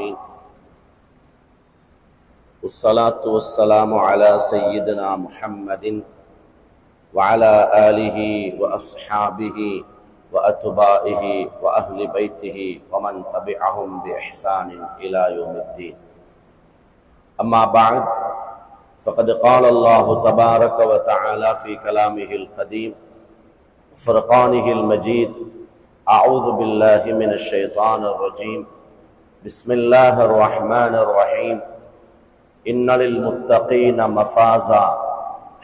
آمين. والصلاة والسلام على سيدنا محمد وعلى آله وأصحابه وأتباعه وأهل بيته ومن تبعهم بإحسان إلى يوم الدين. أما بعد، فقد قال الله تبارك وتعالى في كلامه القديم فرقانه المجيد: أعوذ بالله من الشيطان الرجيم، بسم الله الرحمن الرحيم. إن للمتقين مفازا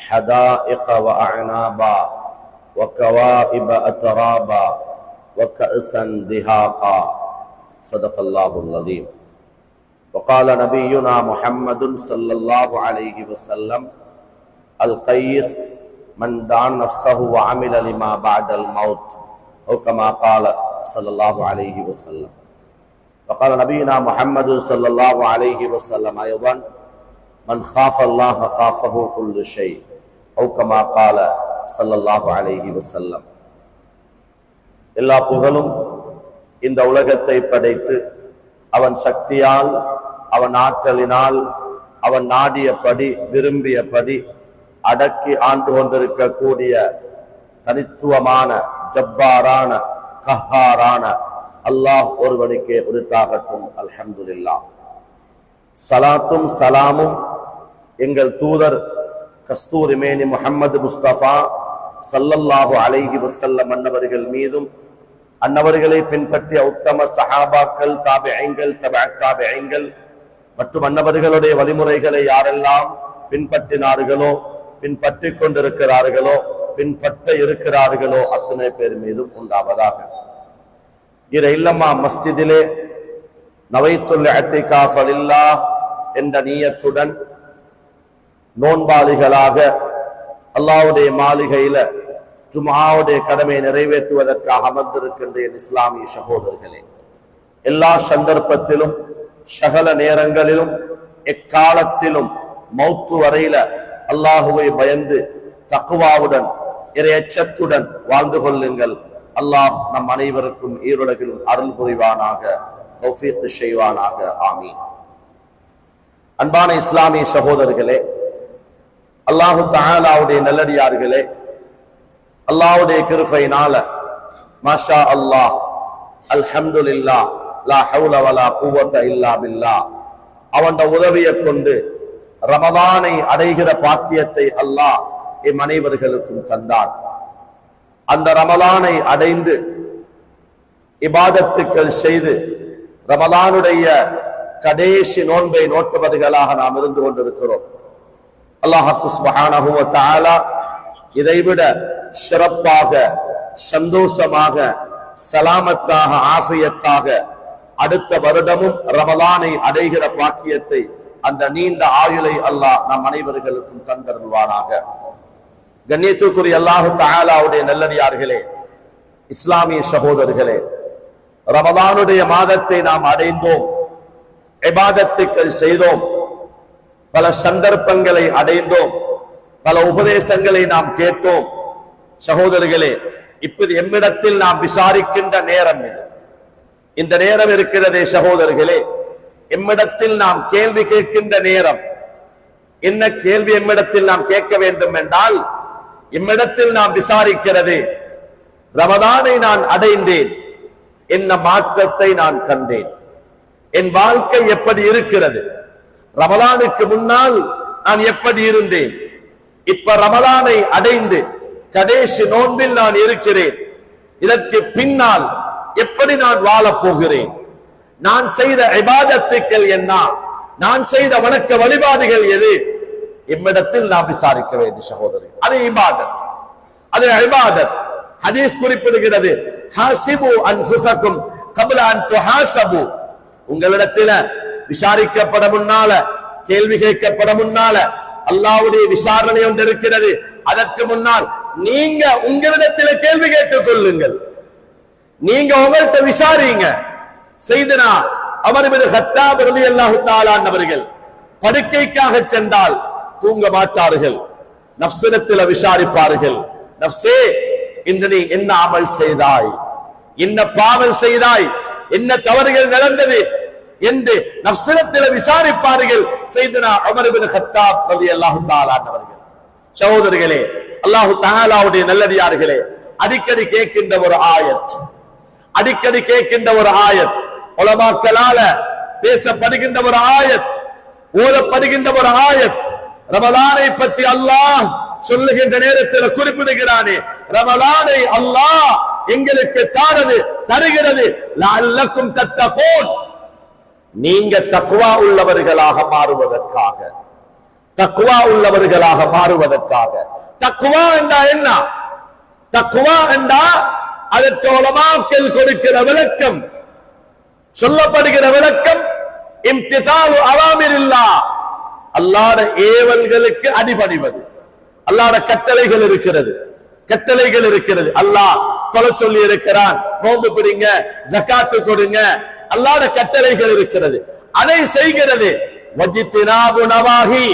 حدائق وأعنابا وكواعب أترابا وكأسا دهاقا. صدق الله العظيم. وقال نبينا محمد صلى الله عليه وسلم: القيس من دان نفسه وعمل لما بعد الموت، أو كما قال صلى الله عليه وسلم. وقال نبينا محمد صلى الله عليه وسلم أيضا: من خاف الله خافه كل شيء، أو كما قال صلى الله عليه وسلم. எல்லா புகழும் இந்த உலகத்தை படைத்து அவன் சக்தியால், அவன் ஆற்றலினால், அவன் நாடியபடி விரும்பியபடி அடக்கி ஆண்டு கொண்டிருக்கக்கூடிய தனித்துவமான ஜப்பாரான கஹாரான அல்லாஹ் ஒருவனுக்கே உரித்தாகட்டும். அல்ஹம்துலில்லாஹ். சலாத்தும் சலாமும் எங்கள் தூதர் கஸ்தூரி மேனி முஹம்மது முஸ்தபா ஸல்லல்லாஹு அலைஹி வஸல்லம் அன்னவர்கள் மீதும், அன்னவர்களை பின்பற்றிய உத்தம சஹாபாக்கள், தாபிஈன்கள், தபஅத் தாபிஈன்கள் மற்றும் அன்னவர்களுடைய வழிமுறைகளை யாரெல்லாம் பின்பற்றினார்களோ, பின்பற்றிக் கொண்டிருக்கிறார்களோ, பின்பற்ற இருக்கிறார்களோ அத்தனை பேர் மீதும் உண்டாவதாக. இறை இல்லமா மஸ்ஜிதிலே நவைத்துல் இஅ்திகாஃப் லில்லாஹ் என்ற நியத்துடன் நோன்பாளிகளாக அல்லாஹ்வுடைய மாளிகையில ஜும்ஆவுடைய கடமையை நிறைவேற்றுவதற்காக அமர்ந்திருக்கின்ற இஸ்லாமிய சகோதரர்களே, எல்லா சந்தர்ப்பத்திலும் சகல நேரங்களிலும் எக்காலத்திலும் மௌத்து வரையில அல்லாஹுவை பயந்து தக்வாவுடன் இறையச்சத்துடன் வாழ்ந்து கொள்ளுங்கள். அல்லாஹ் நம் அனைவருக்கும் ஈருலகிலும் அருள் புரிவானாக, தௌஃபீக் செய்வானாக. ஆமீன். அன்பான இஸ்லாமிய சகோதரர்களே, அல்லாஹு தஆலாவுடைய நல்லடியார்களே, அல்லாஹ்வுடைய கிருபையினால மாஷா அல்லாஹ், அல்ஹம்துலில்லாஹ், லா ஹவுல வலா குவத இல்லா பில்லாஹ், அவனுடைய உதவியை கொண்டு ரமதானை அடைகிற பாக்கியத்தை அல்லாஹ் எம் அனைவர்களுக்கும் தந்தான். அந்த ரமலானை அடைந்து இபாதத்துக்கள் செய்து ரமலானுடைய கடைசி நோன்பை நோட்டுவர்களாக நாம் இருந்து கொண்டிருக்கிறோம். அல்லாஹ் சுப்ஹானஹு வ தஆலா இதைவிட சிறப்பாக, சந்தோஷமாக, சலாமத்தாக, ஆஃபியத்தாக அடுத்த வருடமும் ரமலானை அடைகிற பாக்கியத்தை, அந்த நீண்ட ஆயுளை அல்லாஹ் நம் அனைவர்களுக்கும் தந்தருள்வானாக. கண்ணியத்துக்குரிய அல்லாஹு தஆலாவுடைய நல்லடியார்களே, இஸ்லாமிய சகோதரர்களே, ரமலானுடைய மாதத்தை நாம் அடைந்தோம், இபாதத்துக்கள் செய்தோம், பல சந்தர்ப்பங்களை அடைந்தோம், பல உபதேசங்களை நாம் கேட்டோம். சகோதரர்களே, இப்போது எம்மிடத்தில் நாம் விசாரிக்கின்ற நேரம் இது. இந்த நேரம் இருக்கிறதே சகோதரர்களே, எம்மிடத்தில் நாம் கேள்வி கேட்கின்ற நேரம். என்ன கேள்வி எம்மிடத்தில் நாம் கேட்க வேண்டும் என்றால், எம்மிடத்தில் நாம் விசாரிக்கிறது, ரமதானை நான் அடைந்தேன், என்ன மாற்றத்தை நான் கண்டேன், என் வாழ்க்கை எப்படி இருக்கிறது, ரமலானுக்கு முன்னால் நான் எப்படி இருந்தேன், இப்ப ரமலானை அடைந்து கடைசி நோன்பில் நான் இருக்கிறேன், இதற்கு பின்னால் எப்படி நான் வாழப் போகிறேன், நான் செய்த இபாதத்துக்கள் என்ன, நான் செய்த வணக்க வழிபாடுகள் எது, இம்மிடத்தில் நாம் விசாரிக்க வேண்டும் சகோதரர். அது இபாதத், அது இபாதத். ஹதீஸ் குறிப்பிடுகிறது, ஹாசிபு அன்ஃபுஸக்கும் கப்ல அன் துஹாஸபு. உங்களிடத்தில் விசாரிக்கப்பட முன்னால, கேள்வி கேட்கப்பட முன்னால அல்லாஹ்வுடைய விசாரணை ஒன்று இருக்கிறது. அதற்கு முன்னால் நீங்க உங்களிடத்தில் கேள்வி கேட்டுக் கொள்ளுங்கள், நீங்க உங்கள்கிட்ட விசாரிங்க. செய்தனா அமர் இப்னு கத்தாப் ரலியல்லாஹு தஆலா அவர்கள் படுக்கைக்காக சென்றால் தூங்க மாட்டார்கள், நஃப்ஸிடத்தில் விசாரிப்பார்கள். நஃப்ஸே, இன்று நீ என்ன அமல் செய்தாய், என்ன பாவம் செய்தாய், என்ன தவறுகள் நடந்தது, என்று நஃப்ஸிடத்தில் விசாரிப்பார்கள் செய்தனா உமர் இப்னு கத்தாப் ரலியல்லாஹு தஆலா அவர்கள். சகோதரர்களே, அல்லாஹ் தஆலாவுடைய நல்லடியார்களே, அடிக்கடி கேட்கின்ற ஒரு ஆயத், அடிக்கடி கேட்கின்ற ஒரு ஆயத், உலமாக்களால பேசப்படுகின்ற ஒரு ஆயத், ஓதப்படுகின்ற ஒரு ஆயத், ரமலானை பற்றி அல்லாஹ் சொல்லுகின்ற நேரத்தில் குறிப்பிடுகிறானே, ரமலானை அல்லாஹ் எங்களுக்கு தருகிறது லஅல்லக்கும் தத்தகூன், நீங்க தக்வா உள்ளவர்களாக மாறுவதற்காக, தக்வா உள்ளவர்களாக மாறுவதற்காக. தக்வா என்றா என்ன? தக்வா என்றா அதற்கு உலமாக்கள் கொடுக்கிற விளக்கம், சொல்லப்படுகிற விளக்கம் இம்திசாலு அவாமிரில்லாஹ், அல்லாஹ்வுடைய ஏவல்களுக்கு அடிபணிவது. அல்லாஹ்வுடைய கட்டளைகள் இருக்கிறது, கட்டளைகள் இருக்கிறது. அல்லாஹ் தொலை சொல்லி இருக்கிறான், நோன்பு பிடிங்க, ஜகாத்து கொடுங்க, அல்லாஹ்வுடைய கட்டளைகள் இருக்கிறது, அதை செய்கிறது. வஜித்தினாபு நவாஹி,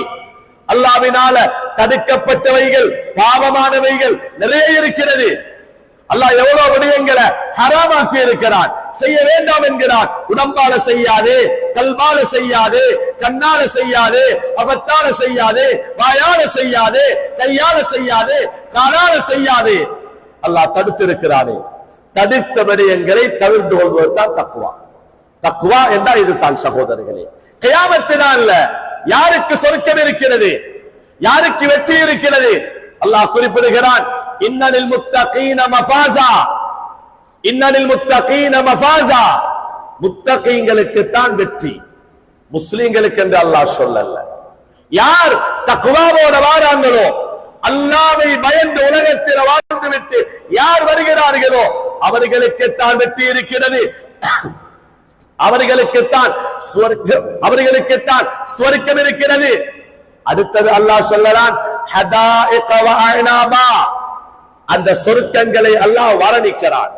அல்லாஹ்வினால தடுக்கப்பட்டவைகள், பாவமானவைகள் நிறைய இருக்கிறது. அல்லாஹ் எவ்வளவு விடயங்களை ஹராமாக்கி இருக்கிறான், செய்ய வேண்டாம் என்கிறான். உடம்பால செய்யாதே, கல்பால செய்யாதே, கண்ணால செய்யாதே, அகத்தால செய்யாதே, வாயால செய்யாதே, கையால செய்யாதே, காலால செய்யாதே, அல்லாஹ் தடுத்திருக்கிறானே. தடுத்த விடயங்களை தவிர்த்து கொள்வதுதான் தக்வா. தக்வா என்றால் இதுதான் சகோதரர்களே. கியாமத்தினால யாருக்கு சொர்க்கம் இருக்கிறது, யாருக்கு வெற்றி இருக்கிறது? அல்லாஹ் குறிப்பிடுகிறான், இன்னலில் முத்தகீன மஃபாஸா, இன்னலில் முத்தகீன மஃபாஸா, முத்தகீங்களுக்கு தான் வெற்றி, முஸ்லிம்களுக்கு என்று அல்லாஹ் சொல்லல. யார் தக்வாவோட வாராங்களோ, அல்லாஹ்வை பயந்து உலகத்தில் வாழ்ந்து விட்டு யார் வருகிறார்களோ அவர்களுக்குத்தான் வெற்றி இருக்கிறது, அவர்களுக்குத்தான் சுவர்க்கம் இருக்கிறது. அடுத்தது அல்லாஹ் சொல்லலாம், ஹதாயிக வ அஅனாபா, அந்த சொர்க்கங்களை அல்லாஹ் வர்ணிக்கிறான்.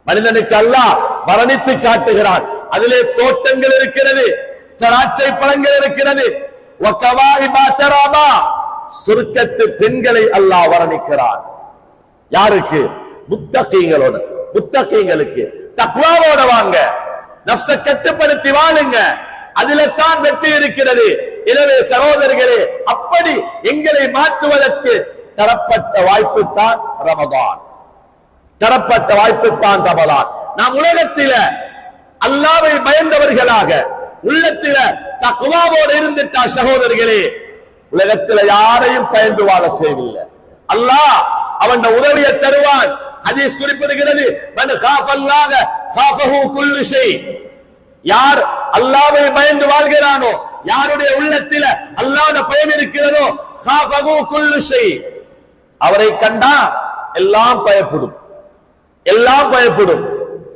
மனிதனுக்கு அல்லாஹ் வர்ணித்து காட்டுகிறான். அதிலே தோட்டங்கள் இருக்கிறது, திராட்சை பழங்கள் இருக்கிறது. வகவாயிபா தராபா, சொர்க்கத்து பெண்களை அல்லாஹ் வர்ணிக்கிறான். யாருக்கு? முத்தகீங்களோட, முத்தகீங்களுக்கு. தக்வாவோட வாங்க, நஃப்ஸை கட்டுப்படுத்தி வாழுங்க, அதிலே தான் வெற்றி இருக்கிறது. எனவே சகோதரர்களே, அப்படி எங்களை மாற்றுவதற்கு தரப்பட்ட வாய்ப்பு தான் ரமதான், தரப்பட்ட வாய்ப்பு தான் ரமதான். நாம் உலகத்தில அல்லாஹ்வை பயந்தவர்களாக உள்ளத்தில தக்வாவோடு இருந்துட்டா சகோதரர்களே, உலகத்தில யாரையும் பயந்து வாழ தேவையில்லை. அல்லாஹ் அவன் உதவியை தருவான். ஹதீஸ் குறிப்பிடுகிறது, மன் காஃபல்லாஹ காஃபஹு குல்லு ஷை, யார் அல்லாஹ்வை பயந்து வாழ்கிறானோ, யாருடைய உள்ளத்தில அல்லாஹ்வுடைய பயம் இருக்கிறதோ, காஃபஹு குல்லு ஷை, அவரை கண்டா எல்லாம் பயப்படும், எல்லாம் பயப்படும்.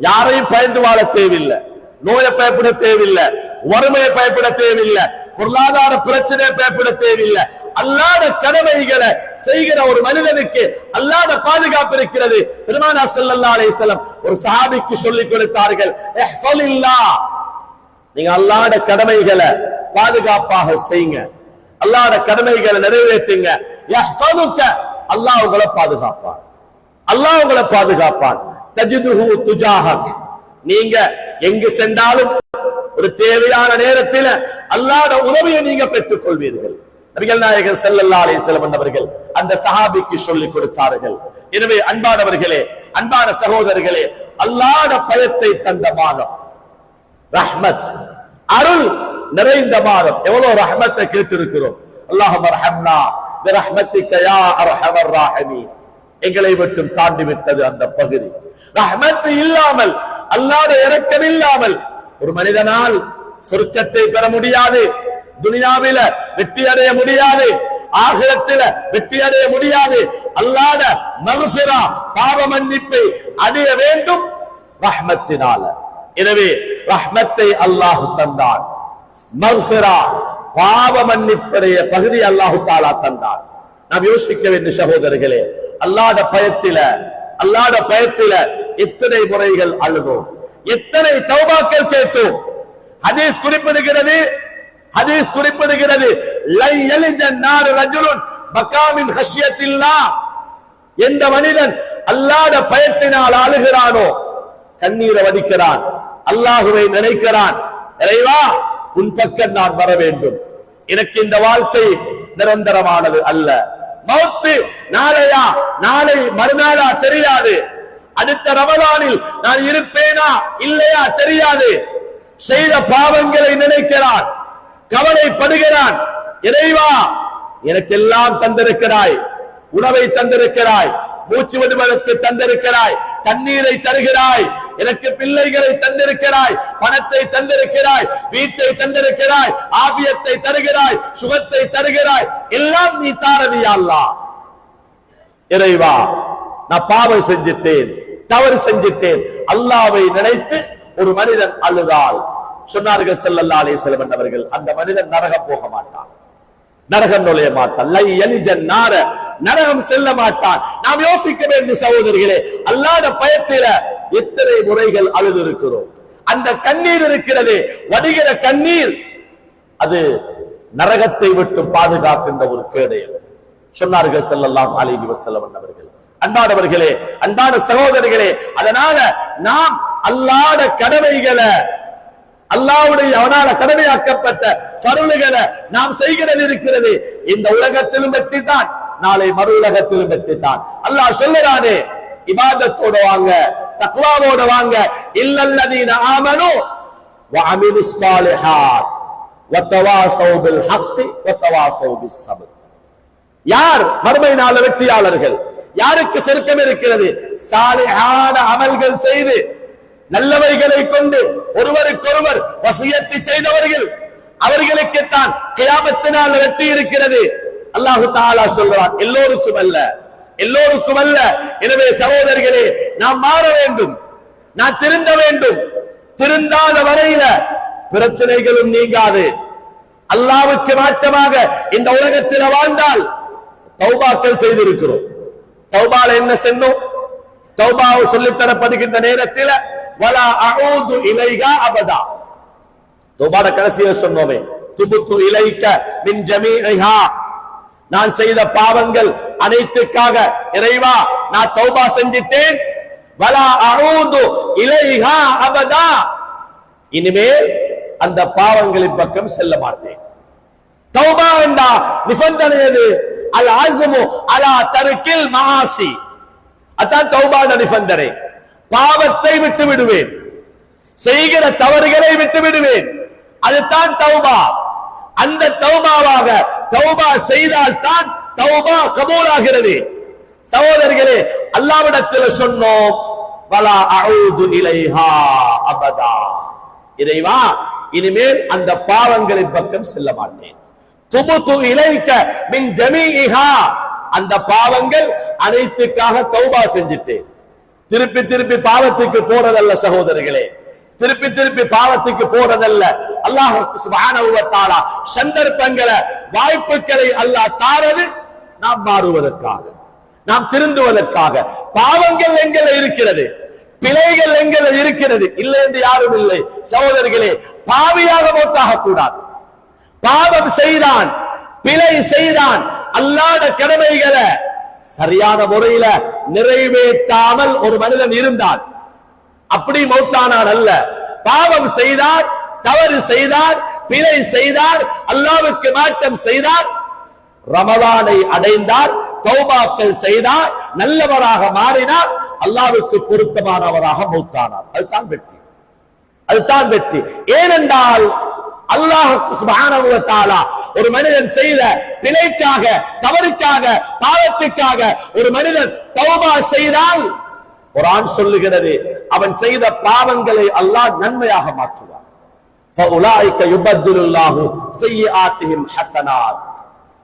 யாரையும் பயந்து வாழ தேவையில்லை, நோயை பயப்பட தேவையில்லை, வறுமையை பயப்பட தேவையில்லை, பொருளாதார பிரச்சனை பயப்பட தேவையில்லை. அல்லாஹ்வுடைய கடமைகளை செய்கிற ஒரு மனிதனுக்கு அல்லாஹ்வுடைய பாதுகாப்பு இருக்கிறது. பெருமானார் ஸல்லல்லாஹு அலைஹி வஸல்லம் ஒரு சஹாபிக்கு சொல்லிக் கொடுத்தார்கள், இஹ்ஃபலில்லாஹ், நீங்க அல்லாஹ்வுடைய கடமைகளை பாதுகாப்பாக செய்யுங்க, அல்லாஹ்வுடைய கடமைகளை நிறைவேற்றுங்க. யஹ்ஃபலுக, அல்லாஹ் உங்களை பாதுகாப்பான், அல்லாஹ் உங்களை பாதுகாப்பான். தஜிதுஹு துஜாஹக், நீங்க எங்கு சென்றாலும் ஒரு தேவையான நேரத்தில் அல்லாஹ்வுடைய உதவியை நீங்க பெற்றுக் கொள்வீர்கள். நபிகள் நாயகர் ஸல்லல்லாஹு அலைஹி வஸல்லம் அவர்கள் அந்த சஹாபிக்கு சொல்லிக் கொடுத்தார்கள். எனவே அன்பானவர்களே, அன்பான சகோதரர்களே, அல்லாஹ்வுடைய பயத்தை தந்த மாதம், ரஹ்மத் அருள் நிறைந்த மாதம். எவ்வளவு ரஹ்மத்தை கேட்டிருக்கிறோம். அல்லாஹும்ம ரஹம்னா பிரஹ்மத்திக யா அர்ஹமர் ராஹிமீன், எங்களை விட்டும் தாண்டி விட்டது அந்த பகுதி. ரஹ்மத் இல்லாமல், அல்லாஹ்வுடைய இரக்கம் இல்லாமல் ஒரு மனிதனால் சொர்க்கத்தை பெற முடியாது, துனியாவில வெற்றி அடைய முடியாது, ஆகிரத்தில வெற்றி அடைய முடியாது. அல்லாஹ்வுடைய மக்ஃபிரா, பாவ மன்னிப்பை அடைய வேண்டும் ரஹ்மத்தினால. எனவே ரஹ்மத்தை அல்லாஹ் தந்தான், மக்ஃபிரா பாவ மன்னிப்புடைய பகுதி அல்லாஹ் தஆலா தந்தான். நாம் யோசிக்க வேண்டிய சகோதரர்களே, அல்லாஹ்வுடைய பயத்தில, அல்லாஹ்வுடைய பயத்தில எத்தனை முறைகள் அழுதோம், எத்தனை தௌபாக்கள் கேட்டோம். ஹதீஸ் குறிப்பிடுகிறது, ஹதீஸ் குறிப்பிடுகிறது, லை யலிஜன் நார் ரஜுலுன் பகா மின் ஹஷ்யத்தில்லாஹ், எந்த மனிதன் அல்லாஹ்வுடைய பயத்தினால் அழுகிறானோ, கண்ணீரை வடிக்கிறான், அல்லாஹ்வை நினைக்கிறான், இறைவா உன் பக்கம் நான் வர வேண்டும். எனக்கு இந்த வாழ்க்கை நிரந்தரமானது அல்ல. மௌத்து நாளையா, நாளை மறுநாளா தெரியாது. அடுத்த ரமலானில் நான் இருப்பேனா இல்லையா தெரியாது. செய்த பாவங்களை நினைக்கிறான், கவலைப்படுகிறான். இறைவா எனக்கெல்லாம் தந்திருக்கிறாய், உணவை தந்திருக்கிறாய், மூச்சு விடுவதற்கு தந்திருக்கிறாய், தண்ணீரை தருகிறாய், எனக்கு பிள்ளைகளை தந்திருக்கிறாய், பணத்தை தந்திருக்கிறாய், வீட்டை தந்திருக்கிறாய், ஆபியத்தை தருகிறாய், சுகத்தை தருகிறாய், எல்லாம் நீ தாரது யா அல்லாஹ். இறைவா நான் பாவம் செஞ்சிட்டேன், தவறு செஞ்சிட்டேன். அல்லாஹ்வை நினைத்து ஒரு மனிதன் அழுதால் சொன்னார்கள் ஸல்லல்லாஹு அலைஹி வஸல்லம் அவர்கள், அந்த மனிதன் நரகம் போக மாட்டான், நரகம் நுழைய மாட்டான். லை யலிஜன் நார, நரகம் செல்ல மாட்டான். நாம் யோசிக்க வேண்டும் சகோதரிகளே, அல்லாஹ்வுடைய பயத்தில எத்தனை முறைகள் அழுது இருக்கிறோம். அந்த கண்ணீர் இருக்கிறது, வடிகிற கண்ணீர், அது நரகத்தை விட்டு பாதுகாக்கின்ற ஒரு கேடயம். சொன்னார்கள் ஸல்லல்லாஹு அலைஹி வஸல்லம் அவர்கள். அன்பானவர்களே, அன்பான சகோதரிகளே, அதனால நாம் அல்லாஹ்வுடைய கடமைகளை, அல்லாஹ்வுடைய அவனால கடமையாக்கப்பட்ட ஃபர்லுகளை நாம் செய்கிறது இருக்கிறது. இந்த உலகத்திலும் வெற்றி தான், நாளை மறு உலகத்திலும் வெற்றி தான். அல்லாஹ் சொல்லுறானே, இபாதத்தோட வாங்க, தக்வாவோட வாங்க. இல்லல்லதீன ஆமனு வ அமிலுஸ் ஸாலிஹாத் வ தவாஸௌ பில் ஹக்கி வ தவாஸௌ பிஸ் ஸப்ர். யார் மறுமை நாள் வெற்றியாளர்கள்? யாருக்கு சொர்க்கம் இருக்கிறது? சாலிஹான அமல்கள் செய்து, நல்லவைகளை கொண்டு ஒருவருக்கொருவர் வசியத்தை செய்தவர்கள், அவர்களுக்கு தான் கியாமத்தினால் வெற்றி இருக்கிறது. அல்லாஹு தஆலா சொல்றான், எல்லோருக்கும் அல்ல, எல்லோருக்கும் அல்ல. எனவே சகோதரர்களே, நாம் மாற வேண்டும், நான் திருந்த வேண்டும். திருந்தாத வரையில பிரச்சனைகளும் நீங்காது. அல்லாஹ்வுக்கு மாற்றமாக இந்த உலகத்தில் வாழ்ந்தால் தௌபாக்கள் செய்திருக்கிறோம். தௌபால என்ன சென்னோம்? தௌபாவை சொல்லித்தரப்படுகின்ற நேரத்தில் வலா அஊது இலைகா அபதா, தௌபாட கடைசியா சொன்னோமே, துபுத்து இலைக மின் ஜமீஇஹா, நான் செய்த பாவங்கள் அனைத்துக்காக இறைவா நான் தௌபா செஞ்சிட்டேன். வலா அஊது இலைஹா அபதா, இனிமேல் அந்த பாவங்களின் பக்கம் செல்ல மாட்டேன். தௌபா என்றா நிபந்தனை எது? அல் அஸ்மு அலா தர்கில் மஆசி, அதான் தௌபாட நிபந்தனை. பாவத்தை விட்டு விடுவேன், செய்கிற தவறுகளை விட்டு விடுவேன், அதுதான் தௌபா. அந்த தௌபாவாக தௌபா செய்தால் தான் தௌபா கபூலாகிறது. சகோதரர்களே, அல்லாஹ்விடத்தில் சொன்னோம், வலா அஊது இலைஹா அபதா, இறைவா இனிமேல் அந்த பாவங்களின் பக்கம் செல்ல மாட்டேன். துபுது இலைக மின் ஜமீஇஹா, அந்த பாவங்கள் அனைத்துக்காக தௌபா செஞ்சிட்டேன். திருப்பி திருப்பி பாவத்துக்கு போறதல்ல சகோதரர்களே, திருப்பி திருப்பி பாவத்துக்கு போறதல்ல. அல்லாஹ் சுப்ஹானஹு வ தஆலா சந்தர்ப்பங்களை, வாய்ப்புகளை அல்லாஹ் தாரது நாம் மாறுவதற்காக, நாம் திருந்துவதற்காக. பாவங்கள் எங்களை இருக்கிறது, பிழைகள் எங்களை இருக்கிறது, இல்லை என்று யாரும் இல்லை. சகோதரர்களே, பாவியாக மௌத்தாக கூடாது. பாவம் செய்தான், பிழை செய்தான், அல்லாஹ்வுடைய கடமைகளை சரியான முறையில நிறைவேற்றாமல் ஒரு மனிதன் இருந்தான், அப்படி மௌத்தானான் அல்ல. பாவம் செய்தார், தவறு செய்தார், பிழை செய்தார், அல்லாஹ்வுக்கு மாற்றம் செய்தார், ரமலானை அடைந்தார், தௌபாக்கள் செய்தார், நல்லவராக மாறினார், அல்லாஹ்வுக்கு பொருத்தமானவராக மௌத்தானார். அதுதான் வெற்றி, அதுதான் வெற்றி. ஏனென்றால் அல்லாஹ் சுப்ஹானஹு வ தஆலா ஒரு மனிதன் செய்த பிழைக்காக, தவறுக்காக, பாவத்துக்காக ஒரு மனிதன் தௌபா செய்தால் குர்ஆன் சொல்லுகிறது, அவன் செய்த பாவங்களை அல்லாஹ் நன்மையாக மாற்றுவான். ஃபஉலாயிக யுபத்திலுல்லாஹு ஸய்யிஆத்திஹிம் ஹஸனாத்.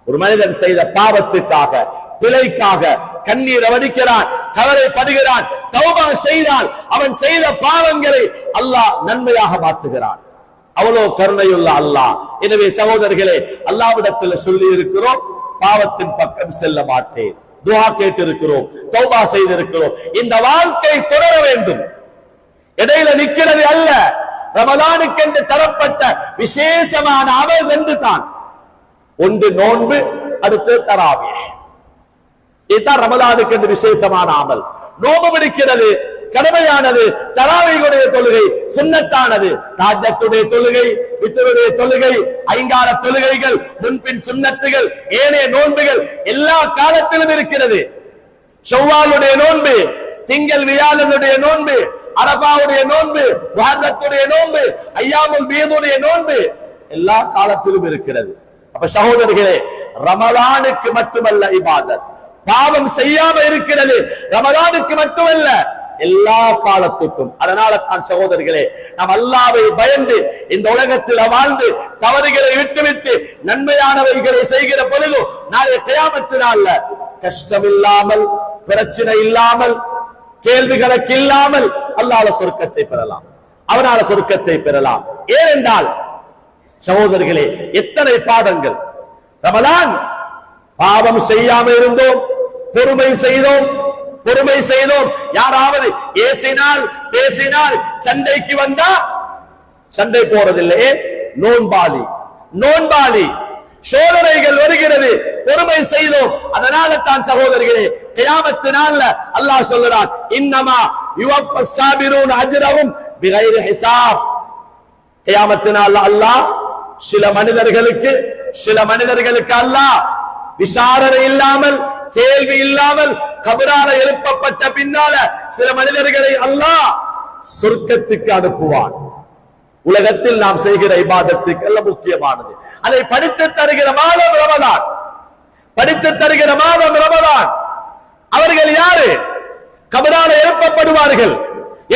ஒரு மனிதன் செய்த பாவத்துக்காக, பிழைக்காக கண்ணீர் வடிக்கிறான், கவலைப்படுகிறான், தௌபா செய்தால் அவன் செய்த பாவங்களை அல்லாஹ் நன்மையாக மாற்றுகிறான். அவ்வளோ கருணையுள்ள அல்லாஹ். எனவே சகோதரர்களே, அல்லாஹ்விடத்தில் சொல்லி இருக்கிறோம், பாவத்தின் பக்கம் செல்ல மாட்டேன், துஆ கேட்டிருக்கிறோம், தௌபா செய்திருக்கிறோம். இந்த வாழ்க்கை தொடர வேண்டும், இடையில நிக்கிறது அல்ல. ரமலானுக்கு என்று தரப்பட்ட விசேஷமான அமல் ரெண்டு தான், ஒன்று நோன்பு, அடுத்து தராவீஹ். இதுதான் ரமலானுக்கு என்று விசேஷமான அமல். நோன்பு பிடிக்கிறது கடமையானது, தராவீஹுடைய தொழுகை சுன்னத்தானது, தஹஜ்ஜுடைய தொழுகை, வித்ருடைய தொழுகை, ஐங்கால தொழுகைகள், முன்பின் சுன்னத்துகள், ஏனைய நோன்புகள் எல்லா காலத்திலும் இருக்கிறது. ஷவ்வாலுடைய நோன்பு, திங்கள் வியாழனுடைய நோன்பு, அரபாவுடைய நோன்பு, முஹர்ரத்துடைய நோன்பு, ஐயாமுல் பீதுடைய நோன்பு எல்லா காலத்திலும் இருக்கிறது. அப்ப சகோதரர்களே, ரமலானுக்கு மட்டுமல்ல இபாதத், பாவம் செய்யாம இருக்கிறது ரமலானுக்கு மட்டுமல்ல எல்லா காலத்துக்கும். அதனால தான் சகோதரர்களே, நாம் அல்லாஹ்வை பயந்து இந்த உலகத்தில் வாழ்ந்து தவறுகளை விட்டுவிட்டு நன்மையானவைகளை செய்கிற பொழுது நாளை கியாமத் நாள்ல கஷ்டம் இல்லாமல், பிரச்சனை இல்லாமல், கேள்வி கணக்கு இல்லாமல் அல்லாஹ்வுடைய சொர்க்கத்தை பெறலாம், அவனால சொர்க்கத்தை பெறலாம். ஏனென்றால் சகோதரர்களே, எத்தனை பாடங்கள் ரமலான். பாவம் செய்யாம இருந்தோம், பொறுமை செய்தோம். யாராவது ஏசினால் பேசினால் சண்டைக்கு வந்தா சண்டை போறதில்லை. நோன்பாளி சோதனைகள் வருகிறது, பொறுமை செய்தோம். அதனால தான் சகோதரர்களே, கியாமத் நாள்ல அல்லாஹ் சொல்றான், இன்னமா யுவஃபஸ் ஸாபிரூன அஜ்ரஹும் பிகைரி ஹிசாப். கியாமத் நாள்ல அல்லாஹ் சில மனிதர்களுக்கு அல்லாஹ் விசாரணை இல்லாமல், கேள்வி இல்லாமல் கபரால எழுப்பப்பட்ட பின்னால சில மனிதர்களை அல்லாஹ் சொர்க்கத்துக்கு அனுப்புவான். உலகத்தில் நாம் செய்கிற இபாதத்துக்கு எல்லாம் முக்கியமானது. அதை படித்து தருகிற மாதம் ரமலான். அவர்கள் யாரு? கபரால எழுப்பப்படுவார்கள்.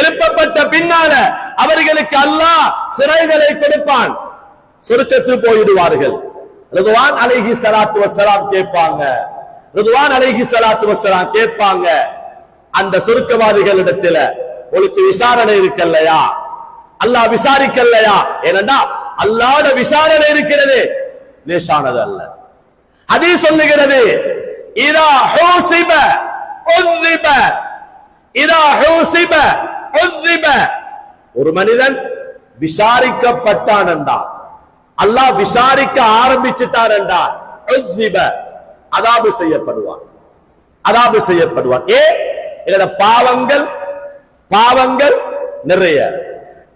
எழுப்பப்பட்ட பின்னால அவர்களுக்கு அல்லாஹ் சிறைகளை கொடுப்பான், சொர்க்கத்துக்கு போயிடுவார்கள். ரிதுவான் அலைஹிஸ்ஸலாத்து வஸ்ஸலாம் கேட்பாங்க, அந்த சொர்க்கவாதிகளிடத்துல உங்களுக்கு விசாரணை இருக்கல்லையா? அல்லாஹ் விசாரிக்கல்லையா? ஏனென்றா அல்லாஹ்வுடைய விசாரணை இருக்கிறது, லேசானது அல்ல. ஹதீஸ் சொல்லுகிறது, இதா ஹுஸிப உذிப, ஒரு மனிதன் விசாரிக்கப்பட்டான் என்றால், அல்லாஹ் விசாரிக்க ஆரம்பிச்சிட்டார் என்றால் உذிப, அதாபு செய்யப்படுவான். எங்கட பாவங்கள் நிறைய,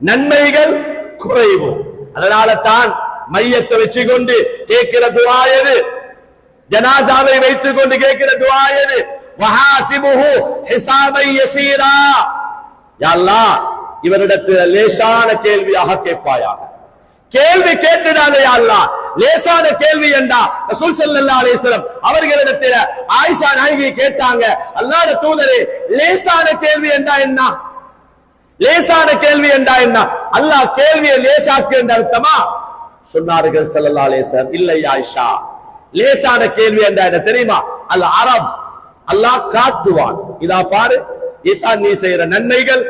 நன்மைகள் குறைவு. அதனால தான் மையத்தை வச்சு கொண்டு கேட்கிற துஆ எது? ஜனாசாவை வைத்துக் கொண்டு கேட்கிற துஆ எது? வஹாசிபுஹு ஹிசாபை யஸீரா. யா அல்லாஹ், இவரிடத்தில் லேசான கேள்வியாக கேட்பாயாக. கேள்வி கேட்டுடாதே யா அல்லாஹ், லேசான கேள்வி என்றா ரசூல் ஸல்லல்லாஹு அலைஹி வஸல்லம் அவர்களிடத்தில் ஆயிஷா நாயகி கேட்டாங்க, அல்லாஹ்வுடைய தூதரே, லேசான கேள்வி என்றா என்ன? அல்லாஹ் கேள்வியை லேசாக்கு என்ற அர்த்தமா? சொன்னார்கள் ஸல்லல்லாஹு அலைஹி வஸல்லம், இல்லை ஆயிஷா, லேசான கேள்வி என்றா என்ன தெரியுமா? அல்லாஹ் காட்டுவான். இதா பாரு, இதுதான் நீ செய்த நன்மைகள்,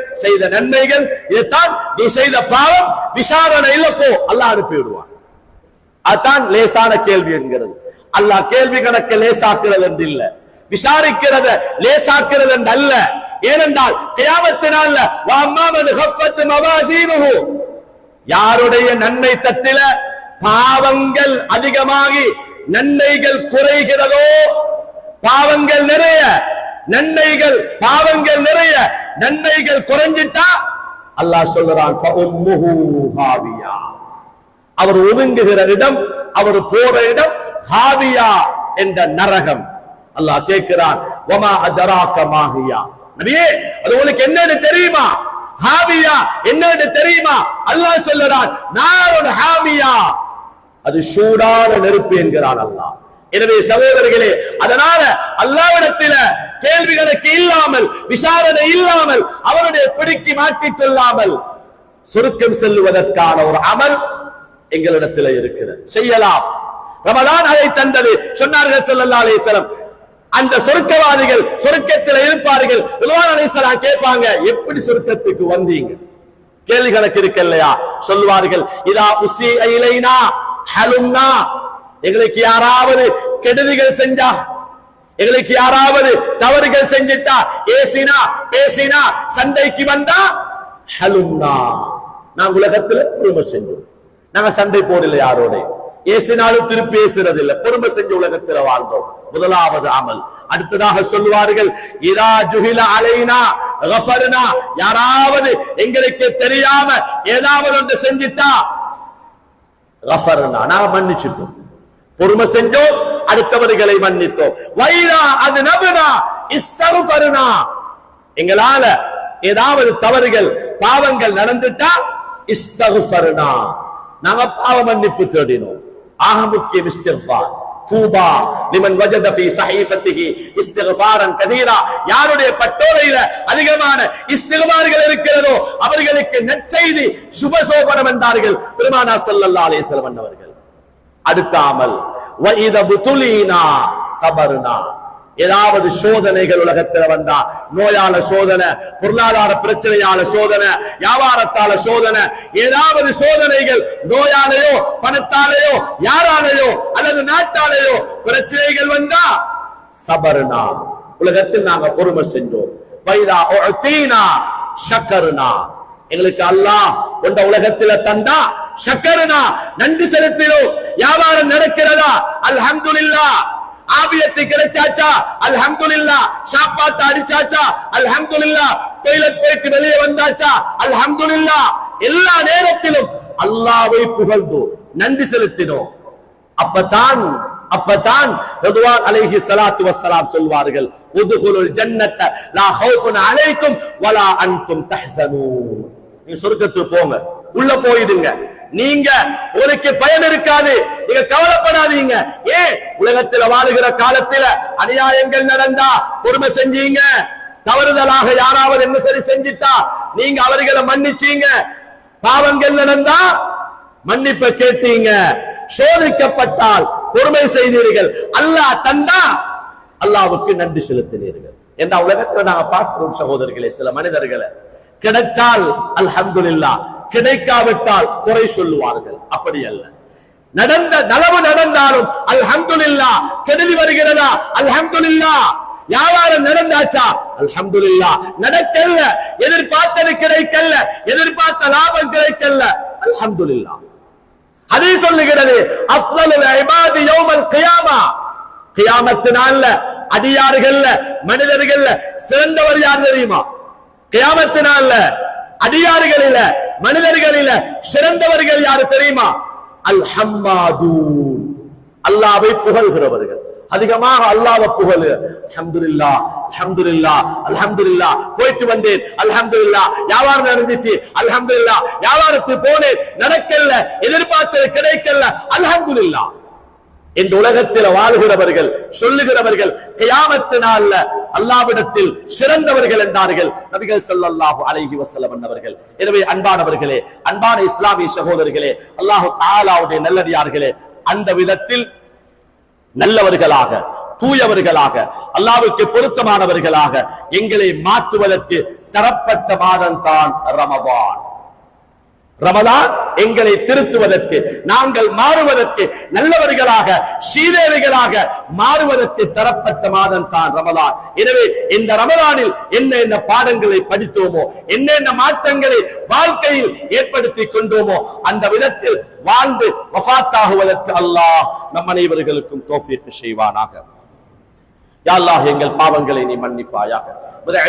இதுதான் நீ செய்த பாவம், விசாரணையில போ, அல்லாஹ் அனுப்பி விடுவான். அதுதான் லேசான கேள்வி என்கிறது. அல்லாஹ் கேள்வி கணக்கு லேசாக்குறது என்று இல்ல, விசாரிக்கிறத லேசாக்குறது என்று அல்ல. ஏனென்றால் கியாமத் நாள்ல வஅம்மாமன் கஃபத் மவாசீனுஹு, யாருடைய நன்மை தட்டில பாவங்கள் அதிகமாகி நன்மைகள் குறைகிறதோ, பாவங்கள் நிறைய நன்மைகள் குறைஞ்சிட்டா அல்லாஹ் சொல்றான், ஃபஉம்முஹு ஹாவியா, அவர் ஒதுங்குகிற இடம், அவர் போற இடம் ஹாவியா என்ற நரகம். அல்லாஹ் கேட்கிறான், வமா அதராக மாஹியா, நபியே அது உங்களுக்கு என்னன்னு தெரியுமா? ஹாவியா என்னன்னு தெரியுமா? அல்லாஹ் சொல்றான், நாருன் ஹாமியா, அது சூடான நெருப்பு என்கிறான் அல்லாஹ். எனவே சகோதரர்களே, அதனால அல்லாஹ்விடத்தில கேள்விகளுக்கு இல்லாமல், விசாரணை இல்லாமல், அவருடைய பிடிக்கு மாற்றிக் கொள்ளாமல் சுருக்கம் செல்லுவதற்கான ஒரு அமல் எங்களிடத்தில் இருக்கிறது, செய்யலாம். ரமலான் அதை தந்தது. சொன்னார்கள் ஸல்லல்லாஹு அலைஹி வஸல்லம், அந்த சொர்க்கவாதிகள் சொர்க்கத்தில் இருப்பார்கள். ரிதுவான் அலைஹிஸ்ஸலாம் கேட்பாங்க, எப்படி சொர்க்கத்துக்கு வந்தீங்க? கேள்வி கணக்கு இருக்கல்லையா? சொல்வார்கள், இதா உஸி இலைனா ஹலும்னா, எங்களுக்கு யாராவது கெடுதிகள் செஞ்சா, எங்களுக்கு யாராவது தவறுகள் செஞ்சிட்டா, ஏசினா பேசினா சண்டைக்கு வந்தா, ஹலும்னா, நாங்க உலகத்துல பொறுமை செஞ்சோம், நாங்க சண்டை போடல, யாரோட ஏசினாலும் திருப்பி பேசுறது இல்ல, பொறுமை செஞ்ச உலகத்துல வாழ்ந்தோம். முதலாவது அமல். அடுத்ததாக சொல்லுவார்கள், இதா ஜுஹில அலைனா கஃபர்னா யாராவது எங்களுக்கு தெரியாம ஏதாவது ஒன்று செஞ்சிட்டா கஃபர்னா நாங்க மன்னிச்சிட்டோம், பொறுமை செஞ்சோம், அடுத்தவர்களை மன்னித்தோம். வைரா அது நபுனா இஸ்தக்ஃபர்னா எங்களால ஏதாவது தவறுகள் பாவங்கள் நடந்துட்டா இஸ்தக்ஃபர்னா நாங்க பாவ மன்னிப்பு தேடினோம். ஆக முக்கியம் இஸ்திக்ஃபார். தூபா லிமன் வஜத ஃபீ ஸஹீஃபத்திஹி இஸ்திக்ஃபாரன் கதீரா, யாருடைய பட்டோலையில அதிகமான இஸ்திக்ஃபார்கள் இருக்கிறதோ அவர்களுக்கு நற்செய்தி சுபசோபனம் என்றார்கள் பெருமானார் ஸல்லல்லாஹு அலைஹி வஸல்லம் அவர்கள். அடுத்த அமல் வஇத புதுலீனா சபர்னா, ஏதாவது சோதனைகள் உலகத்துல வந்தா, நோயால சோதனை, பொருளாதார பிரச்சனையால சோதனை, வியாபாரத்தால சோதனை, ஏதாவது சோதனைகள் நோயாலேயோ பணத்தாலேயோ யாராலேயோ அல்லது நாட்டாலேயோ பிரச்சனைகள் வந்தா சபர்னா உலகத்தில் நாங்க பொறுமை செஞ்சோம். வைதா உஅதீனா ஷக்கர்னா, எங்களுக்கு அல்லாஹ் கொண்ட உலகத்துல தந்தா ஷக்கர்னா நன்றி செலுத்தினோம். வியாபாரம் நடக்கிறதா அல்ஹம்துலில்லாஹ், ஆபியத்தை கிடைச்சாச்சா அல்ஹம்துலில்லாஹ், சாப்பாட்டு அடிச்சாச்சா அல்ஹம்துலில்லாஹ், டாய்லெட் போயிட்டு வெளியே வந்தாச்சா அல்ஹம்துலில்லாஹ், எல்லா நேரத்திலும் அல்லாஹ்வை புகழ்ந்தோம், நன்றி செலுத்தினோம். அப்பதான் ரதுவான் அலைஹி ஸலாத்து வஸ்ஸலாம் சொல்வார்கள், உதுகுலுல் ஜன்னத லா ஹௌஃபுன் அலைக்கும் வலா அன்தும் தஹ்ஸனூன். நீங்க சொர்க்கத்துக்கு போங்க, உள்ள போயிடுங்க, நீங்க உங்களுக்கு பயன் இருக்காது, நீங்க கவலைப்படாதீங்க. ஏன் உலகத்துல வாழுகிற காலத்துல அநியாயங்கள் நடந்தா பொறுமை செஞ்சீங்க, தவறுதலாக யாராவது என்ன சரி செஞ்சிட்டா நீங்க அவர்களை மன்னிச்சீங்க, பாவங்கள் நடந்தா மன்னிப்ப கேட்டீங்க, சோதிக்கப்பட்டால் பொறுமை செய்தீர்கள், அல்லாஹ் தந்தா அல்லாஹ்வுக்கு நன்றி செலுத்தினீர்கள். என்ற உலகத்துல நாங்க பார்க்கிறோம் சகோதரர்களே, சில மனிதர்களை கிடைச்சால் அல்ஹம்துலில்லாஹ், கிடைக்காவிட்டால் குறை சொல்லுவார்கள். அப்படி அல்ல, நடந்த நலவு நடந்தாலும் அல்ஹம்துலில்லாஹ், கெடுதி வருகிறதா அல்ஹம்துலில்லாஹ், வியாபாரம் நடந்தாச்சா அல்ஹம்துலில்லாஹ், நடக்கல எதிர்பார்த்தது கிடைக்கல, எதிர்பார்த்த லாபம் கிடைக்கல அல்ஹம்துலில்லாஹ். ஹதீஸ் சொல்லுகிறது, அஃலலுல் இபாதி யௌமல் கியாமா, கியாமத் நாள்ல அடியார்கள்ல மனிதர்கள்ல சிறந்தவர் யார் தெரியுமா? கியாமத் நாள்ல அடியார்களில மனிதர்களில சிறந்தவர்கள் யாரு தெரியுமா? அல் ஹம்மாதூன், அல்லாஹ்வை புகழ்கிறவர்கள். அதிகமாக அல்லாஹ்வை புகழு. அல்ஹம்துலில்லாஹ் அல்ஹம்துலில்லாஹ் அல்ஹம்துலில்லாஹ், போயிட்டு வந்தேன் அல்ஹம்துலில்லாஹ், வியாபாரம் நடந்துச்சு அல்ஹம்துலில்லாஹ், வியாபாரத்துக்கு போனேன் நடக்கல, எதிர்பார்த்தது கிடைக்கல அல்ஹம்துலில்லாஹ் இந்த உலகத்தில் வாழ்கிறவர்கள் சொல்லுகிறவர்கள் கியாமத் நாள்ல அல்லாஹ்விடத்தில் சிறந்தவர்கள் என்றார்கள் நபிகள் ஸல்லல்லாஹு அலைஹி வஸல்லம் அவர்கள். எனவே அன்பானவர்களே, அன்பான இஸ்லாமிய சகோதரர்களே, அல்லாஹ் தஆலாவுடைய நல்லடியார்களே, அந்த விதத்தில் நல்லவர்களாக தூயவர்களாக அல்லாஹ்வுக்கு பொருத்தமானவர்களாக எங்களை மாற்றுவதற்கு தரப்பட்ட மாதம் தான் ரமதான். ரமதான் எங்களை திருத்துவதற்கு, நாங்கள் மாறுவதற்கு, நல்லவர்களாக சீதேவிகளாக மாறுவதற்கு தரப்பட்ட மாதம் தான் ரமதான். எனவே இந்த ரமதானில் என்ன பாடங்களை படித்தோமோ, என்ன மாற்றங்களை வாழ்க்கையில் ஏற்படுத்தி கொண்டோமோ, அந்த விதத்தில் வாழ்ந்து வஃபாத்தாகுவதற்கு அல்லாஹ் நம் அனைவர்களுக்கும் தௌஃபீக் செய்வானாக. யா அல்லாஹ், எங்கள் பாவங்களை நீ மன்னிப்பாயாக,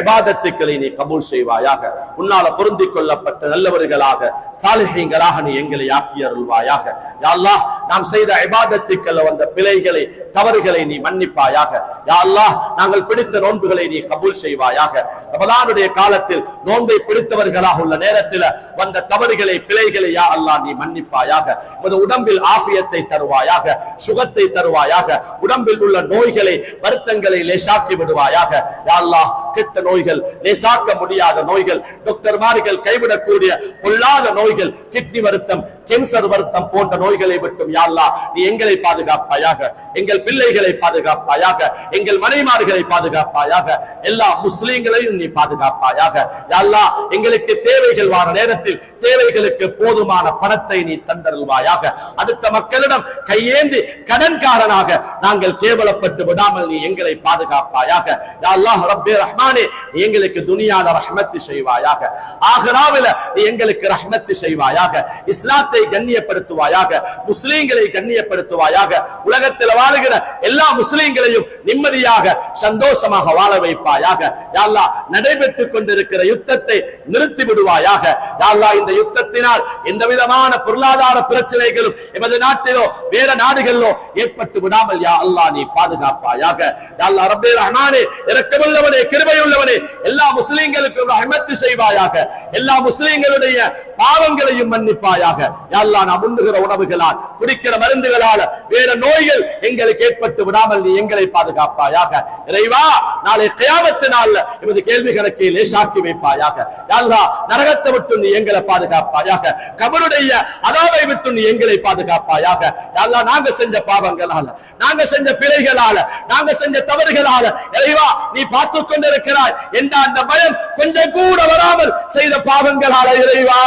இபாதத்துக்களை நீ கபூல் செய்வாயாக, உன்னால பொருந்திக் கொள்ளப்பட்ட நல்லவர்களாக சாலிஹீன்களாக நீ எங்களை ஆக்கி அருள்வாயாக. யா அல்லாஹ், நாம் செய்த இபாதத்துக்கள் வந்த பிழைகளை தவறுகளை நீ மன்னிப்பாயாக. யா அல்லாஹ், நாங்கள் பிடித்த நோன்புகளை நீ கபூல் செய்வாயாக. ரமலானுடைய காலத்தில் நோன்பை பிடித்தவர்களாக உள்ள நேரத்தில் வந்த தவறுகளை பிழைகளை யா அல்லாஹ் நீ மன்னிப்பாயாக. உமது உடம்பில் ஆஃபியத்தை தருவாயாக, சுகத்தை தருவாயாக, உடம்பில் உள்ள நோய்களை வருத்தங்களை லேசாக்கி விடுவாயாக. யா அல்லாஹ், கெட்ட நோய்கள், லேசாக்க முடியாத நோய்கள், டாக்டர்மார்கள் கைவிடக்கூடிய பொல்லாத நோய்கள், கிட்னி வருத்தம், கேன்சர் வருத்தம் போன்ற நோய்களை விட்டும் யா அல்லாஹ் நீ எங்களை பாதுகாப்பாயாக, எங்கள் பிள்ளைகளை பாதுகாப்பாயாக, எங்கள் மனைமார்களை பாதுகாப்பாயாக, எல்லா முஸ்லிம்களையும் நீ பாதுகாப்பாயாக. யா அல்லாஹ், எங்களுக்கு தேவைகள் வர நேரத்தில் தேவைகளுக்கு போதுமான பணத்தை நீ தந்தருள்வாயாக. அடுத்த மக்களிடம் கையேந்தி கடன்காரனாக நாங்கள் கேவலப்பட்டு விடாமல் நீ எங்களை பாதுகாப்பாயாக. யா அல்லாஹ் ரப்பே ரஹ்மானே, நீ எங்களுக்கு துனியால ரஹ்மத் செய்வாயாக, ஆகிராவில நீ எங்களுக்கு ரஹ்மத் செய்வாயாக. இஸ்லாத்தை இஸ்லாத்தை கண்ணியப்படுத்துவாயாக, முஸ்லீம்களை கண்ணியப்படுத்துவாயாக, உலகத்தில் வாழுகிற எல்லா முஸ்லீம்களையும் நிம்மதியாக சந்தோஷமாக வாழ வைப்பாயாக. யா அல்லாஹ் நடைபெற்றுக் கொண்டிருக்கிற யுத்தத்தை நிறுத்தி விடுவாயாக. யா அல்லாஹ் இந்த யுத்தத்தினால் எந்த விதமான பொருளாதார பிரச்சனைகளும் எமது நாட்டிலோ வேற நாடுகளிலோ ஏற்பட்டு விடாமல் யா அல்லாஹ் நீ பாதுகாப்பாயாக. யா அல்லாஹ் ரப்பே ரஹ்மானே, இரக்கமுள்ளவனே, கிருபையுள்ளவனே, எல்லா முஸ்லிம்களுக்கும் ரஹ்மத் செய்வாயாக. எல்லா முஸ்லிம்களுடைய பாவங்களையும் மன்னிப்பாயாக. யா அல்லாஹ் நாம் உண்ணுகிற உணவுகளால், குடிக்கிற மருந்துகளால் வேற நோய்கள் எங்களுக்கு ஏற்பட்டு விடாமல் நீ எங்களை பாதுகாப்பாயாக. இறைவா, நாளை கியாமத் நாள்ல எமது கேள்வி கணக்கை லேசாக்கி வைப்பாயாக. யா அல்லாஹ் நரகத்தை விட்டு நீ எங்களை பாதுகாப்பாயாக. கபருடைய அதாவை விட்டு நீ எங்களை பாதுகாப்பாயாக. யா அல்லாஹ் நாங்க செஞ்ச பாவங்களால, நாங்க செஞ்ச பிழைகளால, நாங்க செஞ்ச தவறுகளால இறைவா நீ பார்த்துக் கொண்டிருக்கிறாய் என்ற அந்த பயம் கொஞ்சம் கூட வராமல் செய்த பாவங்களால இறைவா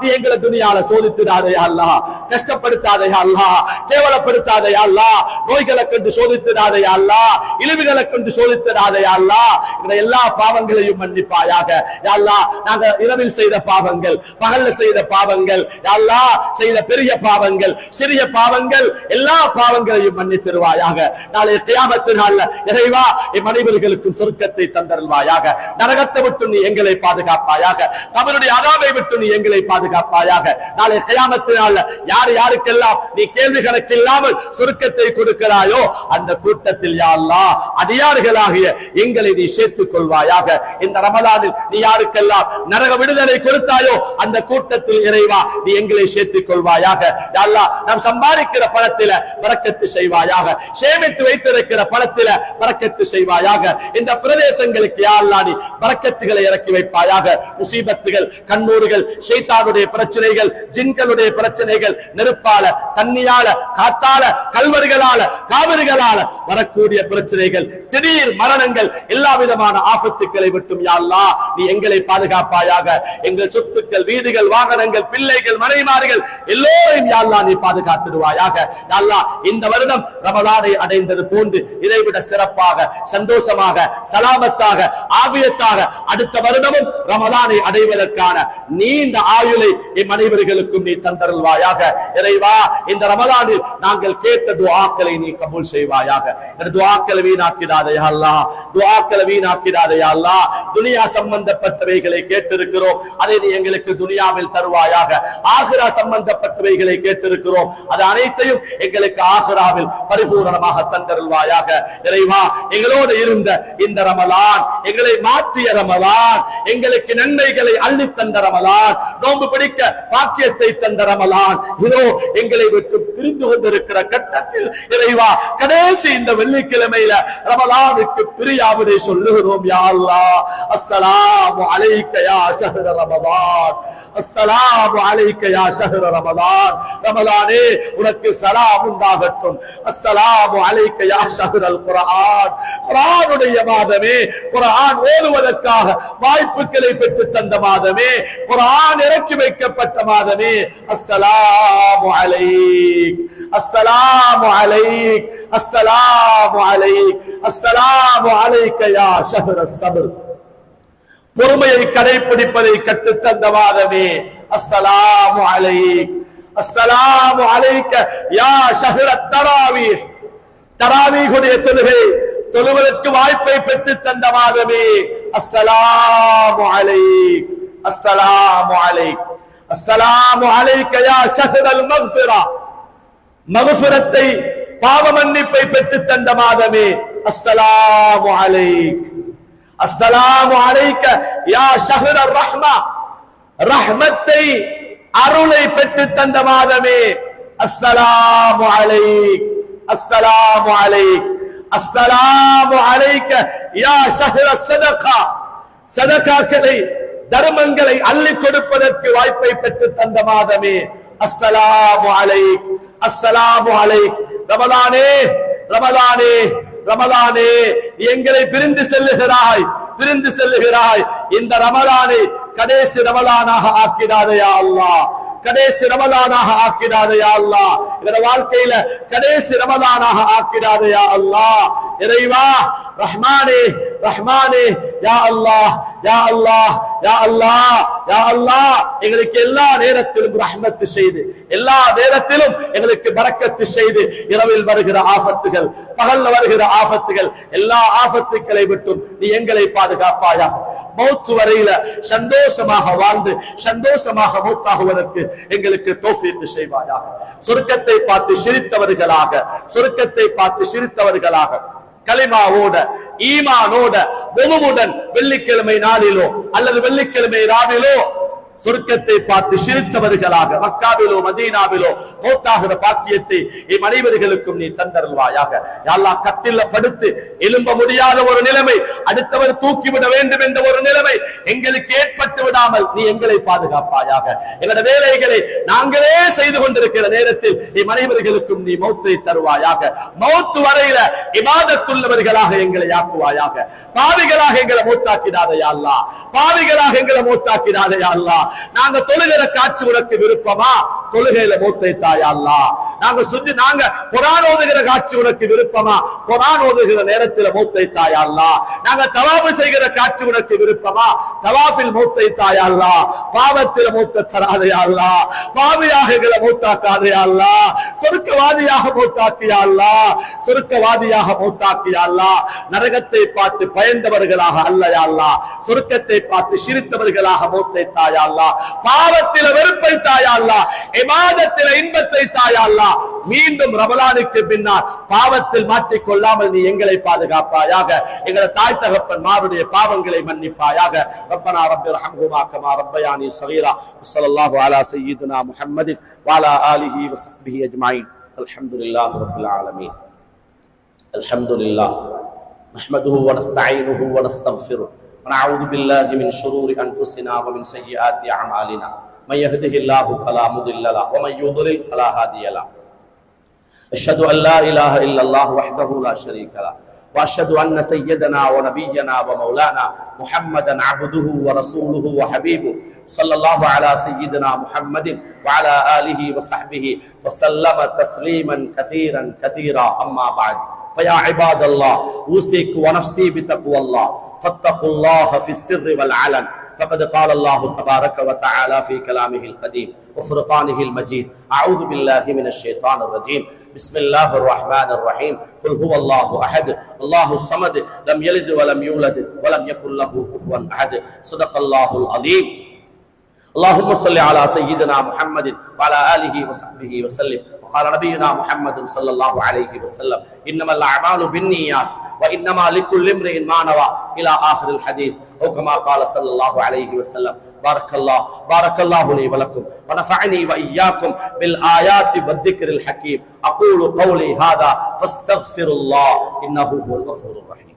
நீ எங்களை துனியால சோதித்துடாதே அல்லாஹ், கஷ்டப்படுத்தாதே அல்லாஹ், கேவலப்படுத்தாதே அல்லாஹ், நோய்களை கொண்டு சோதித்துடாதே அல்லாஹ், இழிவுகளை கொண்டு சோதித்துடாதே அல்லாஹ். எல்லா பாவங்களையும் மன்னிப்பாயாக. யா அல்லாஹ் நாங்க இரவில் செய்த பாவங்கள், பகல்ல செய்த பாவங்கள், யா அல்லாஹ் செய்த பெரிய பாவங்கள், சிறிய பாவங்கள், எல்லா பாவங்களையும் மன்னித்திருவாயாக. நாளை கியாமத் நாள்ல இறைவா எம் அனைவர்களுக்கும் சொர்க்கத்தை தந்தருள்வாயாக. நரகத்தை விட்டு நீ எங்களை பாதுகாப்பாயாக. கபருடைய அதாபை விட்டு நீ எங்களை பாதுகாப்பாயாக. நாளை கியாமத் நாள்ல யார் யாருக்கெல்லாம் நீ கேள்வி கணக்கு இல்லாமல் சொர்க்கத்தை கொடுக்கிறாயோ அந்த கூட்டத்தில் யா அல்லாஹ் அடியார்களாகிய எங்களை நீ சேர்த்துக் கொள்வாயாக. இந்த ரமலானில் நீ யாருக்கெல்லாம் நரக விடுதலை கொடுத்தாயோ அந்த கூட்டத்தில் இறைவா நீ எங்களை சேர்த்துக் கொள்வாயாக. யா அல்லாஹ் நாம் சம்பாதிக்கிற பணத்தில பரக்கத்து செய்வாயாக. சேமித்து வைத்திருக்கிற பணத்தில பரக்கத்து செய்வாயாக. இந்த பிரதேசங்களுக்கு யா அல்லாஹ் நீ பரக்கத்துகளை இறக்கி வைப்பாயாக. முசீபத்துகள், கண்ணூறுகள், ஷைத்தானுடைய பிரச்சனைகள், ஜின்களுடைய பிரச்சனைகள், நெருப்பால, தண்ணியால, காத்தால, கல்வர்களால, காவிரிகளால வரக்கூடிய பிரச்சனைகள், திடீர் மரணங்கள், எல்லா விதமான ஆபத்துக்களை விட்டும் யா அல்லாஹ் நீ எங்களை பாதுகாப்பாயாக. எங்கள் சொத்துக்கள், வீடுகள், வாகனங்கள், பிள்ளைகள், மனைமார்கள் எல்லோரையும் யா அல்லாஹ் நீ பாதுகாத்துடுவாயாக. யா அல்லாஹ் இந்த வருடம் ரமலானை அடைந்தது போன்று இதைவிட சிறப்பாக, சந்தோஷமாக, சலாமத்தாக, ஆவியத்தாக அடுத்த வருடமும் ரமலானை அடைவதற்கான நீண்ட ஆயுளை எம் அனைவர்களுக்கும் நீ தந்தருள்வாயாக. இறைவா இந்த ரமலானில் நாங்கள் கேட்ட துஆக்களை நீ கபூல் செய்வாயாக. துஆக்களை வீணாக்கிடாதே யா அல்லாஹ், துஆக்களை வீணாக்கிடாதே யா அல்லாஹ். துனியா சம்பந்தப்பட்டவைகளை கேட்டிருக்கிறோம், அதை நீ எங்களுக்கு துனியாவில் தருவாயாக. ஆகிரா சம்பந்தப்பட்டவைகளை கேட்டிருக்கிறோம், அது அனைத்தையும் எங்களுக்கு ஆகிராவில் பரிபூரணமாக தந்தருள்வாயாக. இறைவா எங்களோடு இருந்த இந்த ரமலான், எங்களை மாற்றிய ரமலான், எங்களுக்கு நன்மைகளை அள்ளி தந்த ரமலான், நோன்பு பிடிக்க பாக்கியத்தை தந்த ரமலான், இதோ எங்களை விட்டு பிரிந்து கொண்டிருக்கிற கட்டத்தில் இறைவா கடைசி இந்த வெள்ளிக்கிழமையில ரமலானுக்கு பிரியாவிடை சொல்லுகிறோம் யா அல்லாஹ். அஸ்ஸலாமு அலைக்க யா ஷஹ்ர ரமலான், அஸ்ஸலாமு அலைக்க யா ஷஹ்ர ரமலான். ரமலானே உனக்கு சலாம் உண்டாகட்டும். அஸ்ஸலாமு அலைக்க யா ஷஹ்ரல் குர்ஆன், குர்ஆனுடைய மாதமே, குர்ஆன் ஓதுவதற்காக வாய்ப்புகளை பெற்று தந்த மாதமே, குர்ஆன் இறக்கி வைக்கப்பட்ட மாதமே. அஸ்ஸலாமு அலைக், அஸ்ஸலாமு அலைக், அஸ்ஸலாமு அலைக், அஸ்ஸலாமு அலைக்க யா ஷஹ்ரஸ் ஸப்ர். பொறுமையை கடைபிடிப்பதை கற்றுத் தந்த மாதமே. அஸ்ஸலாமு அலைக், அஸ்ஸலாமு அலைக்க யா ஷஹ்ரத் தராவீஹ். தராவீஹுடைய தொழுகை தொழுவதற்கு வாய்ப்பை பெற்று தந்த மாதமே. அஸ்ஸலாமு அலைக், அஸ்ஸலாமு அலைக், அஸ்ஸலாமு அலைக்க யா ஷஹ்ரல் மக்ஃபிரா. மக்ஃபிரத்தை, பாவ மன்னிப்பை பெற்று தந்த மாதமே. அஸ்ஸலாமு அலைக், அஸ்ஸலாமு அலைக்க யா ஷஹ்ரர் ரஹ்மா. ரஹ்மத்தை, அருளை பெற்று தந்த மாதமே. அஸ்ஸலாமு அலைக், அஸ்ஸலாமு அலைக், அஸ்ஸலாமு அலைக்க யா ஷஹ்ரஸ் ஸதகா. சதகாக்களை, தர்மங்களை அள்ளி கொடுப்பதற்கு வாய்ப்பை பெற்று தந்த மாதமே. அஸ்ஸலாமு அலைக், அஸ்ஸலாமு அலைக். ரமலானே, ரமலானே, ரமலானே எங்களை பிரிந்து செல்லுகிறாய், பிரிந்து செல்லுகிறாய். இந்த ரமலானை கடைசி ரமலானாக ஆக்கிடாதே யா அல்லாஹ், கடைசி ரமலானாக ஆக்கிடாதே யா அல்லாஹ். இந்த வாழ்க்கையில கடைசி ரமலானாக ஆக்கிடாதே யா அல்லாஹ். இறைவா ரஹ்மானே, ரஹ்மானே, யா அல்லாஹ் யா அல்லாஹ் யா அல்லாஹ் யா அல்லாஹ் எங்களுக்கு எல்லா நேரத்திலும் ரஹ்மத் செய்து, எல்லா நேரத்திலும் எங்களுக்கு பரக்கத்து செய்து, இரவில் வருகிற ஆபத்துகள், பகல்ல வருகிற ஆபத்துகள், எல்லா ஆபத்துக்களை விட்டும் நீ எங்களை பாதுகாப்பாயாக. மௌத் வரையில சந்தோஷமாக வாழ்ந்து சந்தோஷமாக மௌத்தாகுவதற்கு எங்களுக்கு தௌஃபீக் செய்வாயாக. சொர்க்கத்தை பார்த்து சிரித்தவர்களாக, சொர்க்கத்தை பார்த்து சிரித்தவர்களாக, கலிமாவோட ஈமானோட ஒவ்வொருடன் வெள்ளிக்கிழமை நாளிலோ அல்லது வெள்ளிக்கிழமை ராவிலோ சொர்க்கத்தை பார்த்து சிரித்தவர்களாக மக்காவிலோ மதீனாவிலோ மௌத்தாகிற பாக்கியத்தை எம் அனைவர்களுக்கும் நீ தந்தருள்வாயாக. யா அல்லாஹ், கட்டில படுத்து எழும்ப முடியாத ஒரு நிலைமை, அடுத்தவர் தூக்கிவிட வேண்டும் என்ற ஒரு நிலைமை எங்களுக்கு ஏற்பட்டு விடாமல் நீ எங்களை பாதுகாப்பாயாக. எங்களோட வேலைகளை நாங்களே செய்து கொண்டிருக்கிற நேரத்தில் எம் அனைவர்களுக்கும் நீ மௌத்தை தருவாயாக. மௌத்து வரையில இபாதத்துள்ளவர்களாக எங்களை ஆக்குவாயாக. பாவிகளாக எங்களை மௌத்தாக்கிடாத யா அல்லாஹ், பாவிகளாக எங்களை மௌத்தாக்கிடாத யா அல்லாஹ். நாங்க தொழுகிற காட்சி உனக்கு விருப்பமா? தொழுகையில மௌத்தை தாயா அல்லாஹ். நாங்க குர்ஆன் ஓதுகிற காட்சி உனக்கு விருப்பமா? குர்ஆன் ஓதுகிற நேரத்தில் மௌத்தை தாயா அல்லாஹ். நாங்க தவாஃப் செய்கிற காட்சி உனக்கு விருப்பமா? தவாஃபில் மௌத்தை தாயா அல்லாஹ். பாவத்தில் மௌத்தை தராதே யா அல்லாஹ், பாவியாக எங்களை மௌத்தாக்காதே யா அல்லாஹ், சொர்க்கவாதியாக மௌத்தாக்கியா அல்லாஹ், சொர்க்கவாதியாக மௌத்தாக்கியா அல்லாஹ். நரகத்தை பார்த்து பயந்தவர்களாக அல்ல யா அல்லாஹ், சொர்க்கத்தை பார்த்து சிரித்தவர்களாக மௌத்தை தாயா அல்லாஹ். பாவத்தில வெறுப்பை தாயா அல்லாஹ், இபாதத்தில இன்பத்தை தாயா அல்லாஹ். மீண்டும் ரமலானுக்கு பின்னால் பாவத்தில் மாட்டிக்கொள்ளாமல் நீ எங்களை பாதுகாப்பாயாக. எங்களை தாய் தகப்பன் மாருடைய பாவங்களை மன்னிப்பாயாக. ரப்பனா ரப்பி ரஹம்ஹுமா கமா ரப்பயானி ஸகீரா. ஸல்லல்லாஹு அலா சய்யிதினா முஹம்மதின் வ அலா ஆலிஹி வ ஸஹ்பிஹி அஜ்மஈன். அல்ஹம்துலில்லாஹி ரப்பில் ஆலமீன். அல்ஹம்துலில்லாஹ் நஹ்மதுஹு வ நஸ்தஈனுஹு வ நஸ்தக்ஃபிருஹு வ நஊது பில்லாஹி மின் ஷுரூரி அன்ஃபுஸினா வ மின் ஸய்யிஆத்தி அஅமாலினா. من يهده الله فلا مضل له ومن يضلل فلا هادي له. أشهد أن لا إله إلا الله وحده لا شريك له وأشهد أن سيدنا ونبينا ومولانا محمدا عبده ورسوله وحبيبه صلى الله على سيدنا محمد وعلى آله وصحبه وسلم تسليما كثيرا كثيرا. أما بعد، فيا عباد الله، أوصيكم ونفسي بتقوى الله، فاتقوا الله في السر والعلن. فقد قال الله تبارك وتعالى في كلامه القديم وفرقانه المجيد: أعوذ بالله من الشيطان الرجيم، بسم الله الرحمن الرحيم، قل هو الله أحد الله الصمد لم يلد ولم يولد ولم يكن له كفوا أحد. صدق الله العظيم. اللهم صل على سيدنا محمد وعلى آله وصحبه وسلم. وقال نبينا محمد صلى الله عليه وسلم: إنما الأعمال بالنيات وإنما لكل امرئ ما نوى إلى آخر الحديث، أو كما قال صلى الله عليه وسلم. بارك الله لي ولكم ونفعني وإياكم بالآيات والذكر الحكيم. أقول قولي هذا فاستغفر الله إنه هو الغفور الرحيم.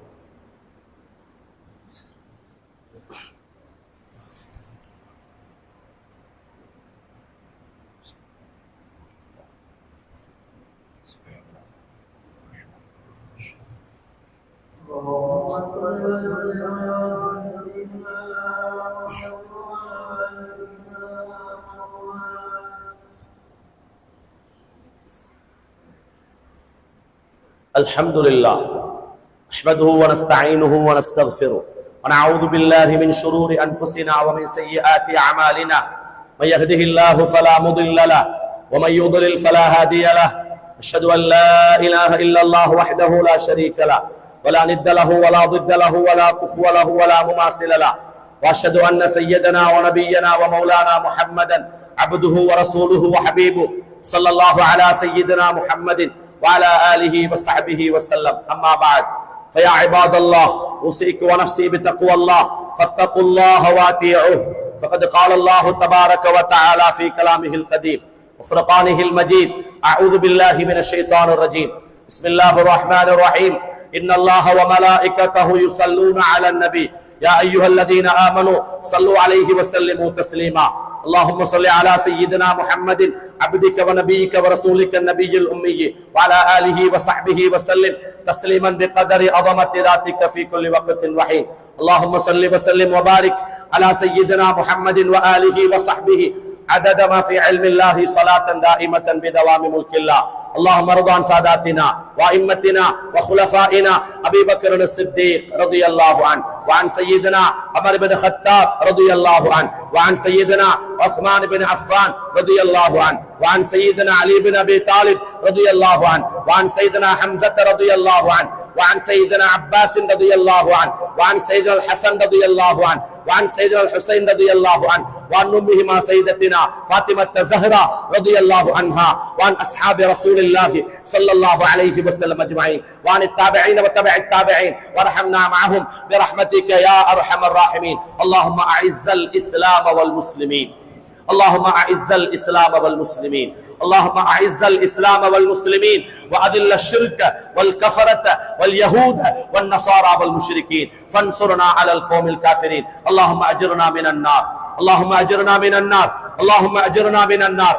الحمد لله نحمده ونستعينه ونستغفره ونعوذ بالله من شرور أنفسنا ومن سيئات أعمالنا. من يهده الله فلا مضل له ومن يضلل فلا هادي له. أشهد أن لا إله إلا الله وحده لا شريك له ولا ند له ولا ضد له ولا كفو له ولا مماثل له. وأشهد أن سيدنا ونبينا ومولانا محمدا عبده ورسوله وحبيبه صلى الله على سيدنا محمد وعلى آله وصحبه وسلم. أما بعد، فيا عباد الله، أوصيكم ونفسي بتقوى الله، فاتقوا الله وأطيعوه. فقد قال الله تبارك وتعالى في كلامه القديم وفرقانه المجيد: أعوذ بالله من الشيطان الرجيم، بسم الله الرحمن الرحيم. إن الله وملائكته يصلون على النبي يا أيها الذين آمنوا صلوا عليه وسلموا تسليما. اللهم صل على سيدنا محمد عبدك ونبيك ورسولك النبي الأمي وعلى آله وصحبه وسلم تسليما بقدر عظمة ذاتك في كل وقت وحين. اللهم صل وسلم وبارك على سيدنا محمد وآله وصحبه عدد ما في علم الله صلاة دائمة بدوام ملك الله. اللهم ارض عن ساداتنا وائمتنا وخلفائنا ابي بكر الصديق رضي الله عنه، وعن سيدنا عمر بن الخطاب رضي الله عنه، وعن سيدنا عثمان بن عفان رضي الله عنه، وعن سيدنا علي بن ابي طالب رضي الله عنه، وعن سيدنا حمزة رضي الله عنه، وعن سيدنا عباس رضي الله عنه، وعن سيدنا الحسن رضي الله عنه، وعن سيدنا الحسين رضي الله عنه، وعن أمهما سيدتنا فاطمة الزهراء رضي الله عنها، وعن أصحاب رسول الله صلى الله عليه وسلم أجمعين، وعن التابعين وتبع التابعين، وارحمنا معهم برحمتك يا أرحم الراحمين. اللهم أعز الإسلام والمسلمين، اللهم أعز الإسلام والمسلمين، اللهم أعز الإسلام والمسلمين، وأذل الشرك والكفرة واليهود والنصارى والمشركين، فانصرنا على القوم الكافرين. اللهم أجرنا من النار، اللهم أجرنا من النار، اللهم أجرنا من النار،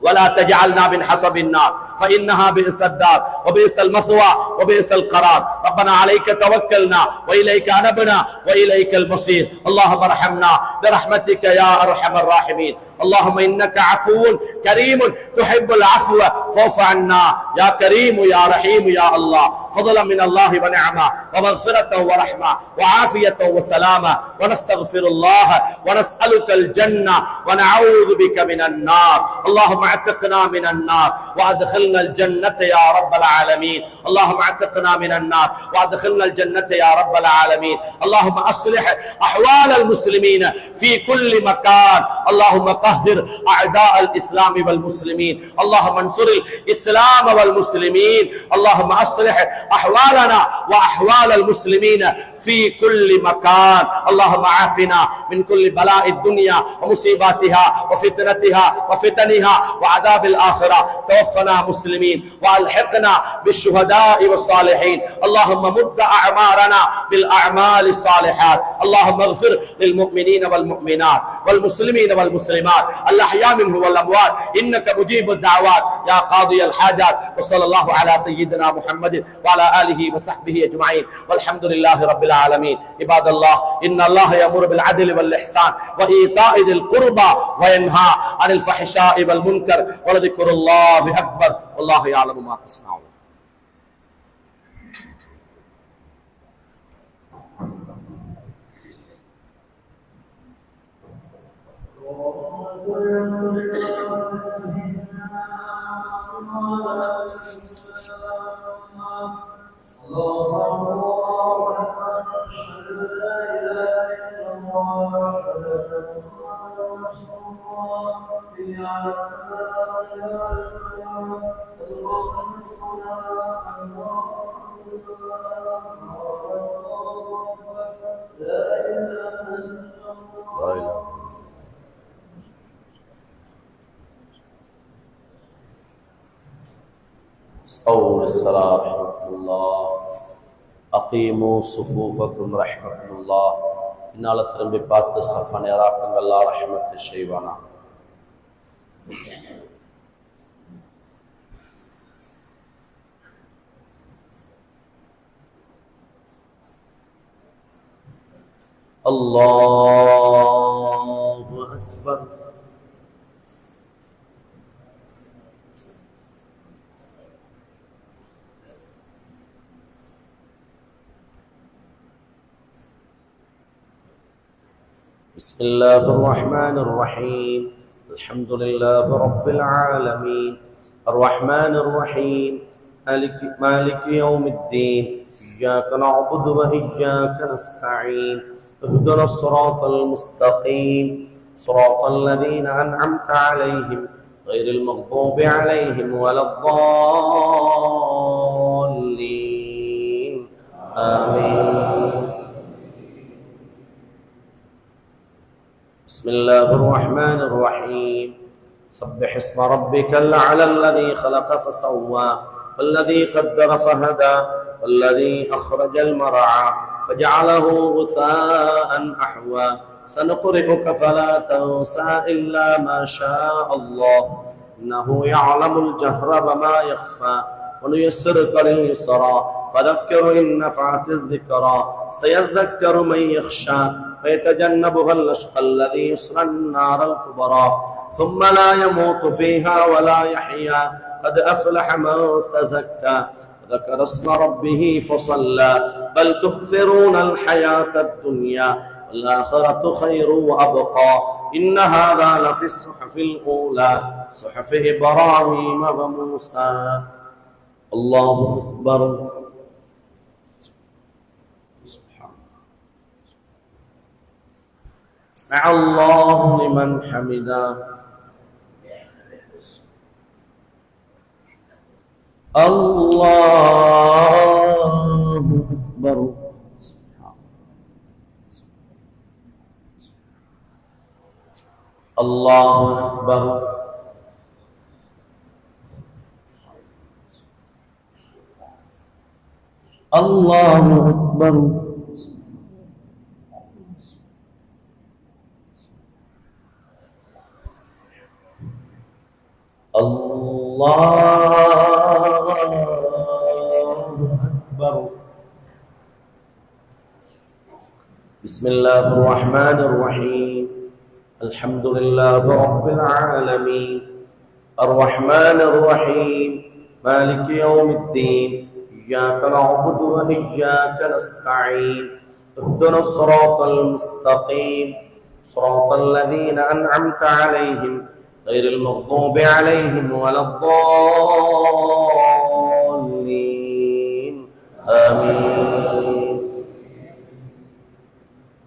ولا تجعلنا من حطب النار، فإنها بئس الدار وبئس المثوى وبئس القرار. ربنا عليك توكلنا وإليك أنبنا وإليك المصير. اللهم ارحمنا برحمتك يا أرحم الراحمين. اللهم إنك عفو كريم تحب العفو فاعف عنا يا كريم يا رحيم يا الله. فضلا من الله ونعمة ومغفرة ورحمة وعافية وسلامة، ونستغفر الله ونسألك الجنة ونعوذ بك من النار. اللهم اعتقنا من النار وادخلنا الجنة يا رب العالمين. اللهم اعتقنا من النار وادخلنا الجنة يا رب العالمين. اللهم أصلح أحوال المسلمين في كل مكان. اللهم طهر أعداء الإسلام والمسلمين. اللهم انصر الإسلام والمسلمين. اللهم أصلح أحوالنا وأحوال المسلمين في كل مكان. اللهم عافنا من كل بلاء الدنيا ومصيباتها وفتنتها وفتنها وعذاب الآخرة. توفنا مسلمين وألحقنا بالشهداء والصالحين. اللهم مد أعمارنا بالأعمال الصالحات. اللهم اغفر للمؤمنين والمؤمنات والمسلمين والمسلمات الأحياء منهم والأموات، إنك مجيب الدعوات يا قاضي الحاجات. وصلى الله على سيدنا محمد وعلى آله وصحبه أجمعين، والحمد لله رب العالمين. عباد الله، إن الله يأمر بالعدل والإحسان وإيتاء ذي القربى وينهى عن الفحشاء والمنكر، ولذكر الله أكبر، والله يعلم ما تصنعون. استووا للصلاة رحمكم الله. أقيموا صفوفكم رحمكم الله. إنال திரும்பி பார்த்து சஃப நேராக்குங்கள். அல்லாஹ் ரஹ்மத் செய்வானா. அல்லாஹு அக்பர். بسم الله الرحمن الرحيم. الحمد لله رب العالمين الرحمن الرحيم مالك يوم الدين. إياك نعبد وإياك نستعين. اهدنا الصراط المستقيم صراط الذين أنعمت عليهم غير المغضوب عليهم ولا الضالين. آمين. بسم الله الرحمن الرحيم. سبح اسم ربك الأعلى الذي خلق فسوى والذي قدر فهدى والذي أخرج المرعى فجعله غثاء أحوى. سنقرئك فلا تنسى إلا ما شاء الله إنه يعلم الجهر وما يخفى. ونيسرك لليسرى فذكر إن نفعت الذكرى. سيذكر من يخشى ويتجنبها الأشقى الذي يصلى النار الكبرى ثم لا يموت فيها ولا يحيا قد أفلح من تزكى ذكر اسم ربه فصلى بل تؤثرون الحياة الدنيا والآخرة خير وأبقى إن هذا لفي الصحف الأولى صحف إبراهيم وموسى. الله أكبر. سمع الله لمن حمده. الله أكبر. الله أكبر. الله أكبر. الله أكبر. بسم الله الرحمن الرحيم. الحمد لله رب العالمين الرحمن الرحيم مالك يوم الدين إياك نعبد وإياك نستعين اهدنا الصراط المستقيم صراط الذين أنعمت عليهم غير المغضوب عليهم ولا الضالين آمين.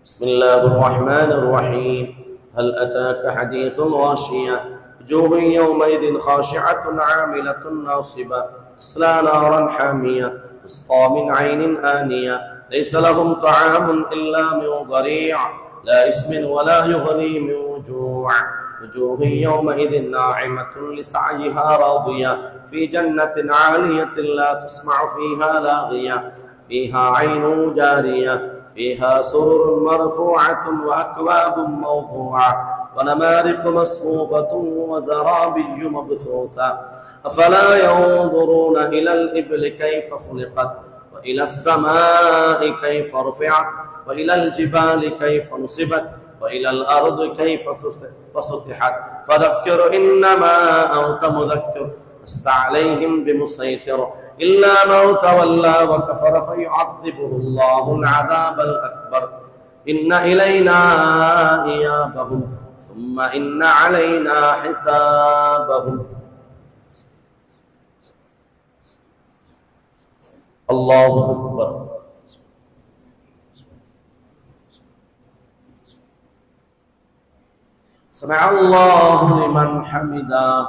بسم الله الرحمن الرحيم. هل أتاك حديث الغاشية وجوه يومئذ خاشعة عاملة ناصبة تصلى نارا حامية تسقى من عين آنية ليس لهم طعام إلا من ضريع لا إثم ولا يغني من جوع وجوه يومئذ ناعمة لسعيها راضية في جنة عالية لا تسمع فيها لاغية فيها عين جارية فيها سرر مرفوعة وأكواب موضوعة ونمارق مصفوفة وزرابي مبثوثة أفلا ينظرون إلى الإبل كيف خلقت وإلى السماء كيف رفعت وإلى الجبال كيف نصبت وإلى الأرض كيف فسطحت فذكر إنما أنت مذكر لست عليهم بمسيطر إلا من تولى وكفر فيعذبه الله العذاب الأكبر إن إلينا إيابهم ثم إن علينا حسابهم. الله أكبر. سمع الله لمن حمده.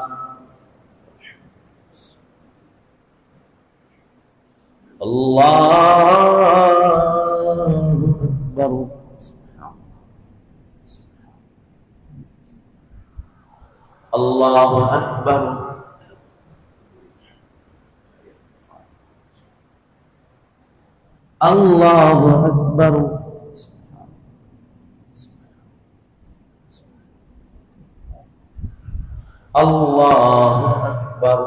الله أكبر. الله أكبر. الله أكبر. الله أكبر.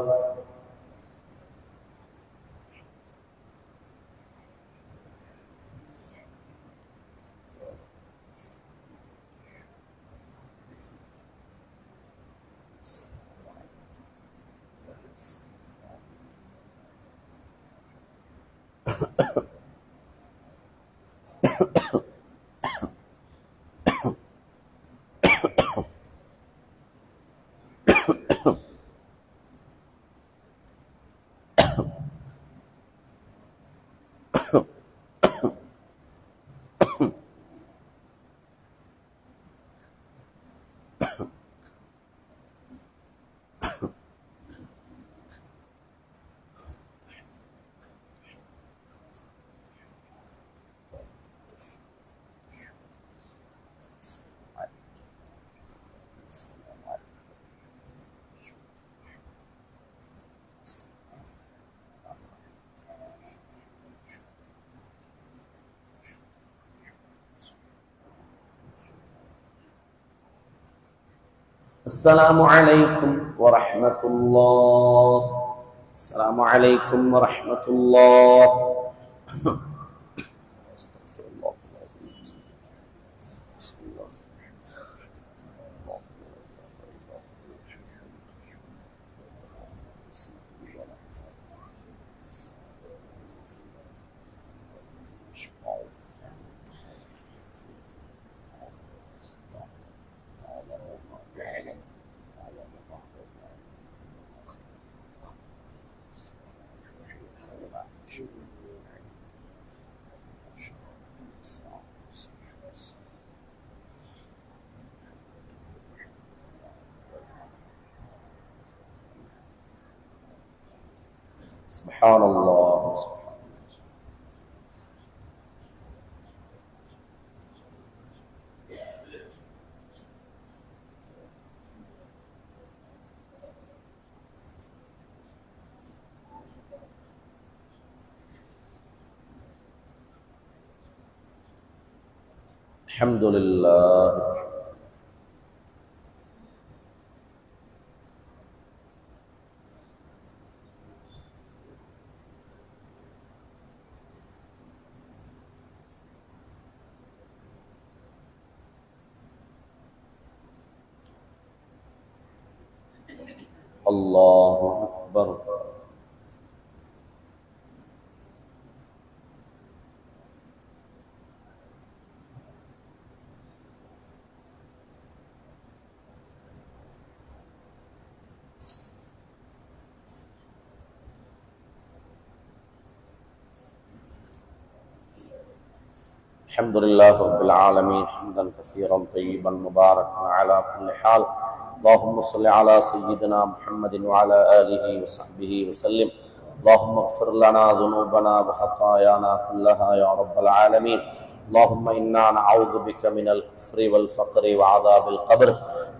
السلام عليكم ورحمة الله. السلام عليكم ورحمة الله. استغفر الله. بسم الله. سبحان الله. الحمد لله. الله أكبر. الحمد لله رب العالمين حمدا كثيرا طيبا مباركا على كل حال. اللهم صل على سيدنا محمد وعلى آله وصحبه وسلم. اللهم اغفر لنا ذنوبنا وخطايانا كلها يا رب العالمين. اللهم إنا نعوذ بك من الكفر والفقر وعذاب القبر.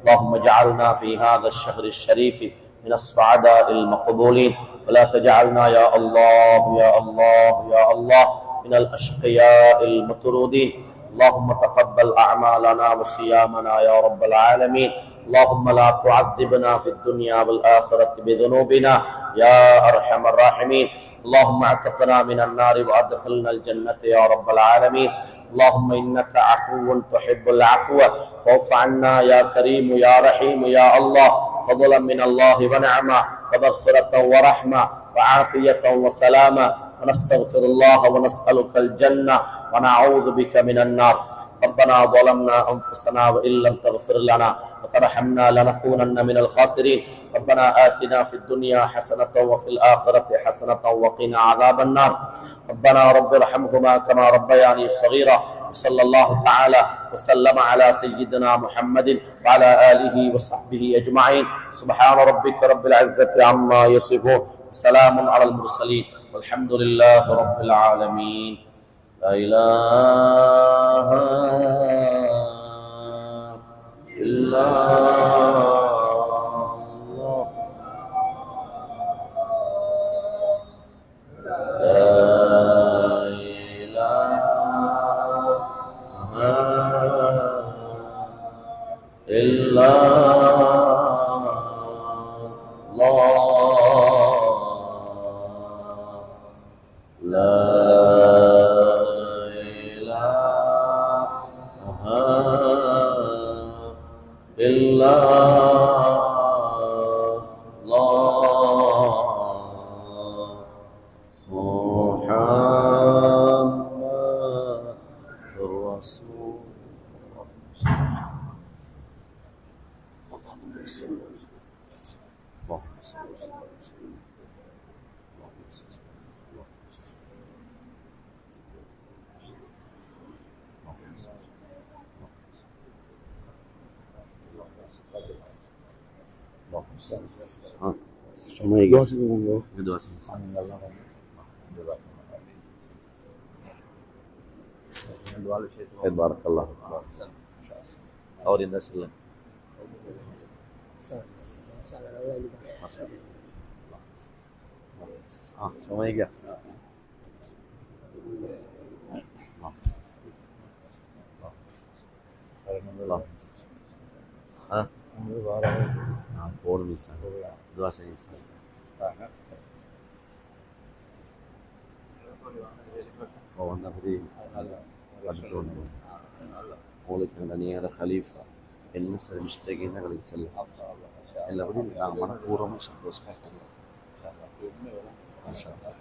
اللهم اجعلنا في هذا الشهر الشريف من السعداء المقبولين، ولا تجعلنا يا الله يا الله يا الله من الأشقياء المطرودين. اللهم تقبل أعمالنا وصيامنا يا رب العالمين. اللهم لا تعذبنا في الدنيا والآخرة بذنوبنا يا أرحم الراحمين. اللهم اعتقنا من النار وأدخلنا الجنة يا رب العالمين. اللهم إنك عفو تحب العفو فاعف عنا يا كريم يا رحيم يا الله. فضلا من الله ونعمة ومغفرة ورحمة وعافية وسلامة. ونستغفر الله ونسألك الجنة ونعوذ بك من النار. ربنا ظلمنا أنفسنا وإن لم تغفر لنا وترحمنا لنكونن من الخاسرين. ربنا آتنا في الدنيا حسنة وفي الآخرة حسنة وقنا عذاب النار. ربنا رب ارحمهما كما ربياني صغيرا. صلى الله تعالى وسلم على سيدنا محمد وعلى آله وصحبه أجمعين. سبحان ربك رب العزة عما يصفون، سلام على المرسلين، والحمد لله رب العالمين. لا إله إلا الله. لا إله إلا الله. لا إلا الله محمد رسول بارك الله. और इधर से ले हाँ समझ गया. हाँ हाँ और भी सर दुआ से وأنا بدي أدرون قولك أنني أنا خليفة الناس اللي مشتاقين نقل يتسلم إلا بدي نعمل كورة مش بس ما شاء الله.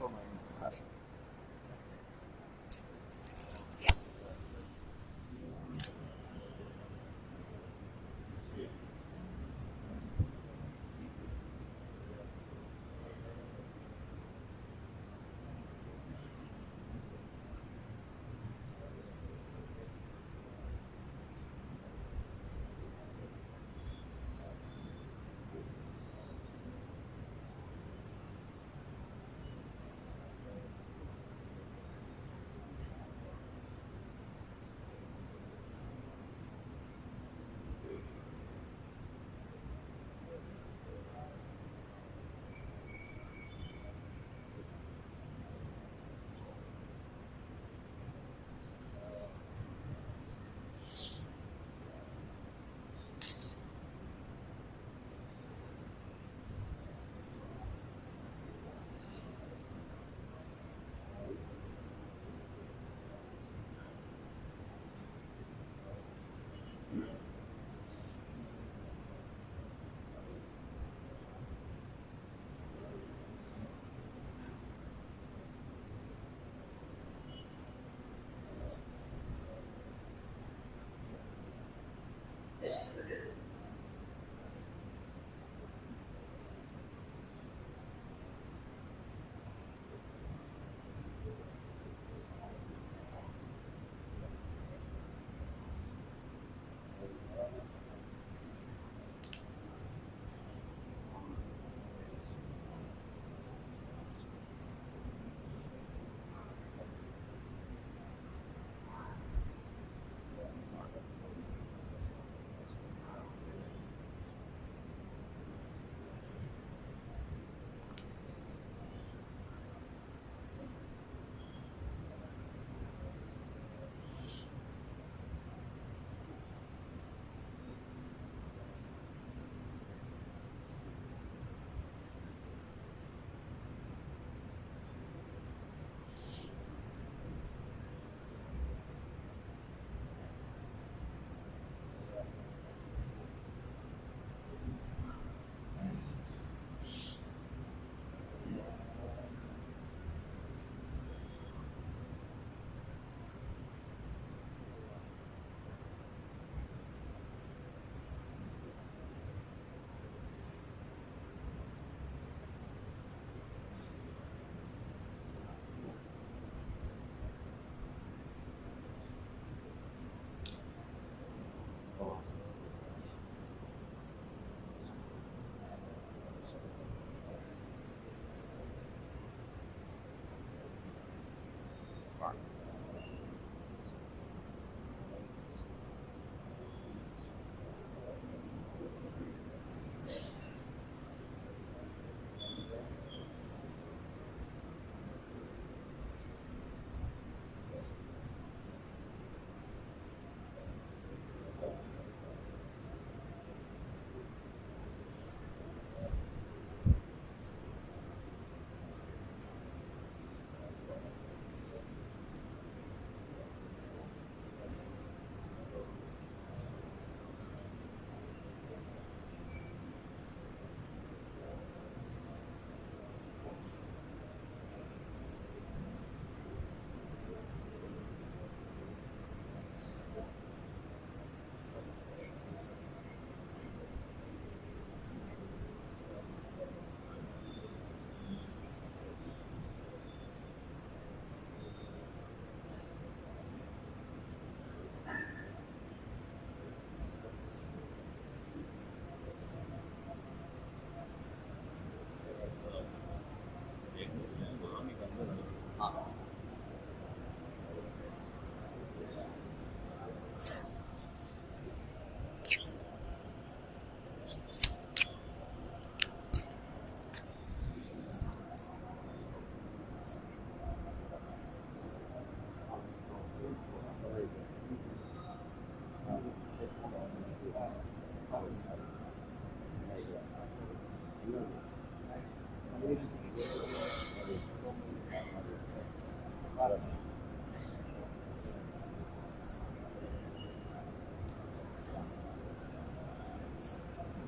சொல்றான்.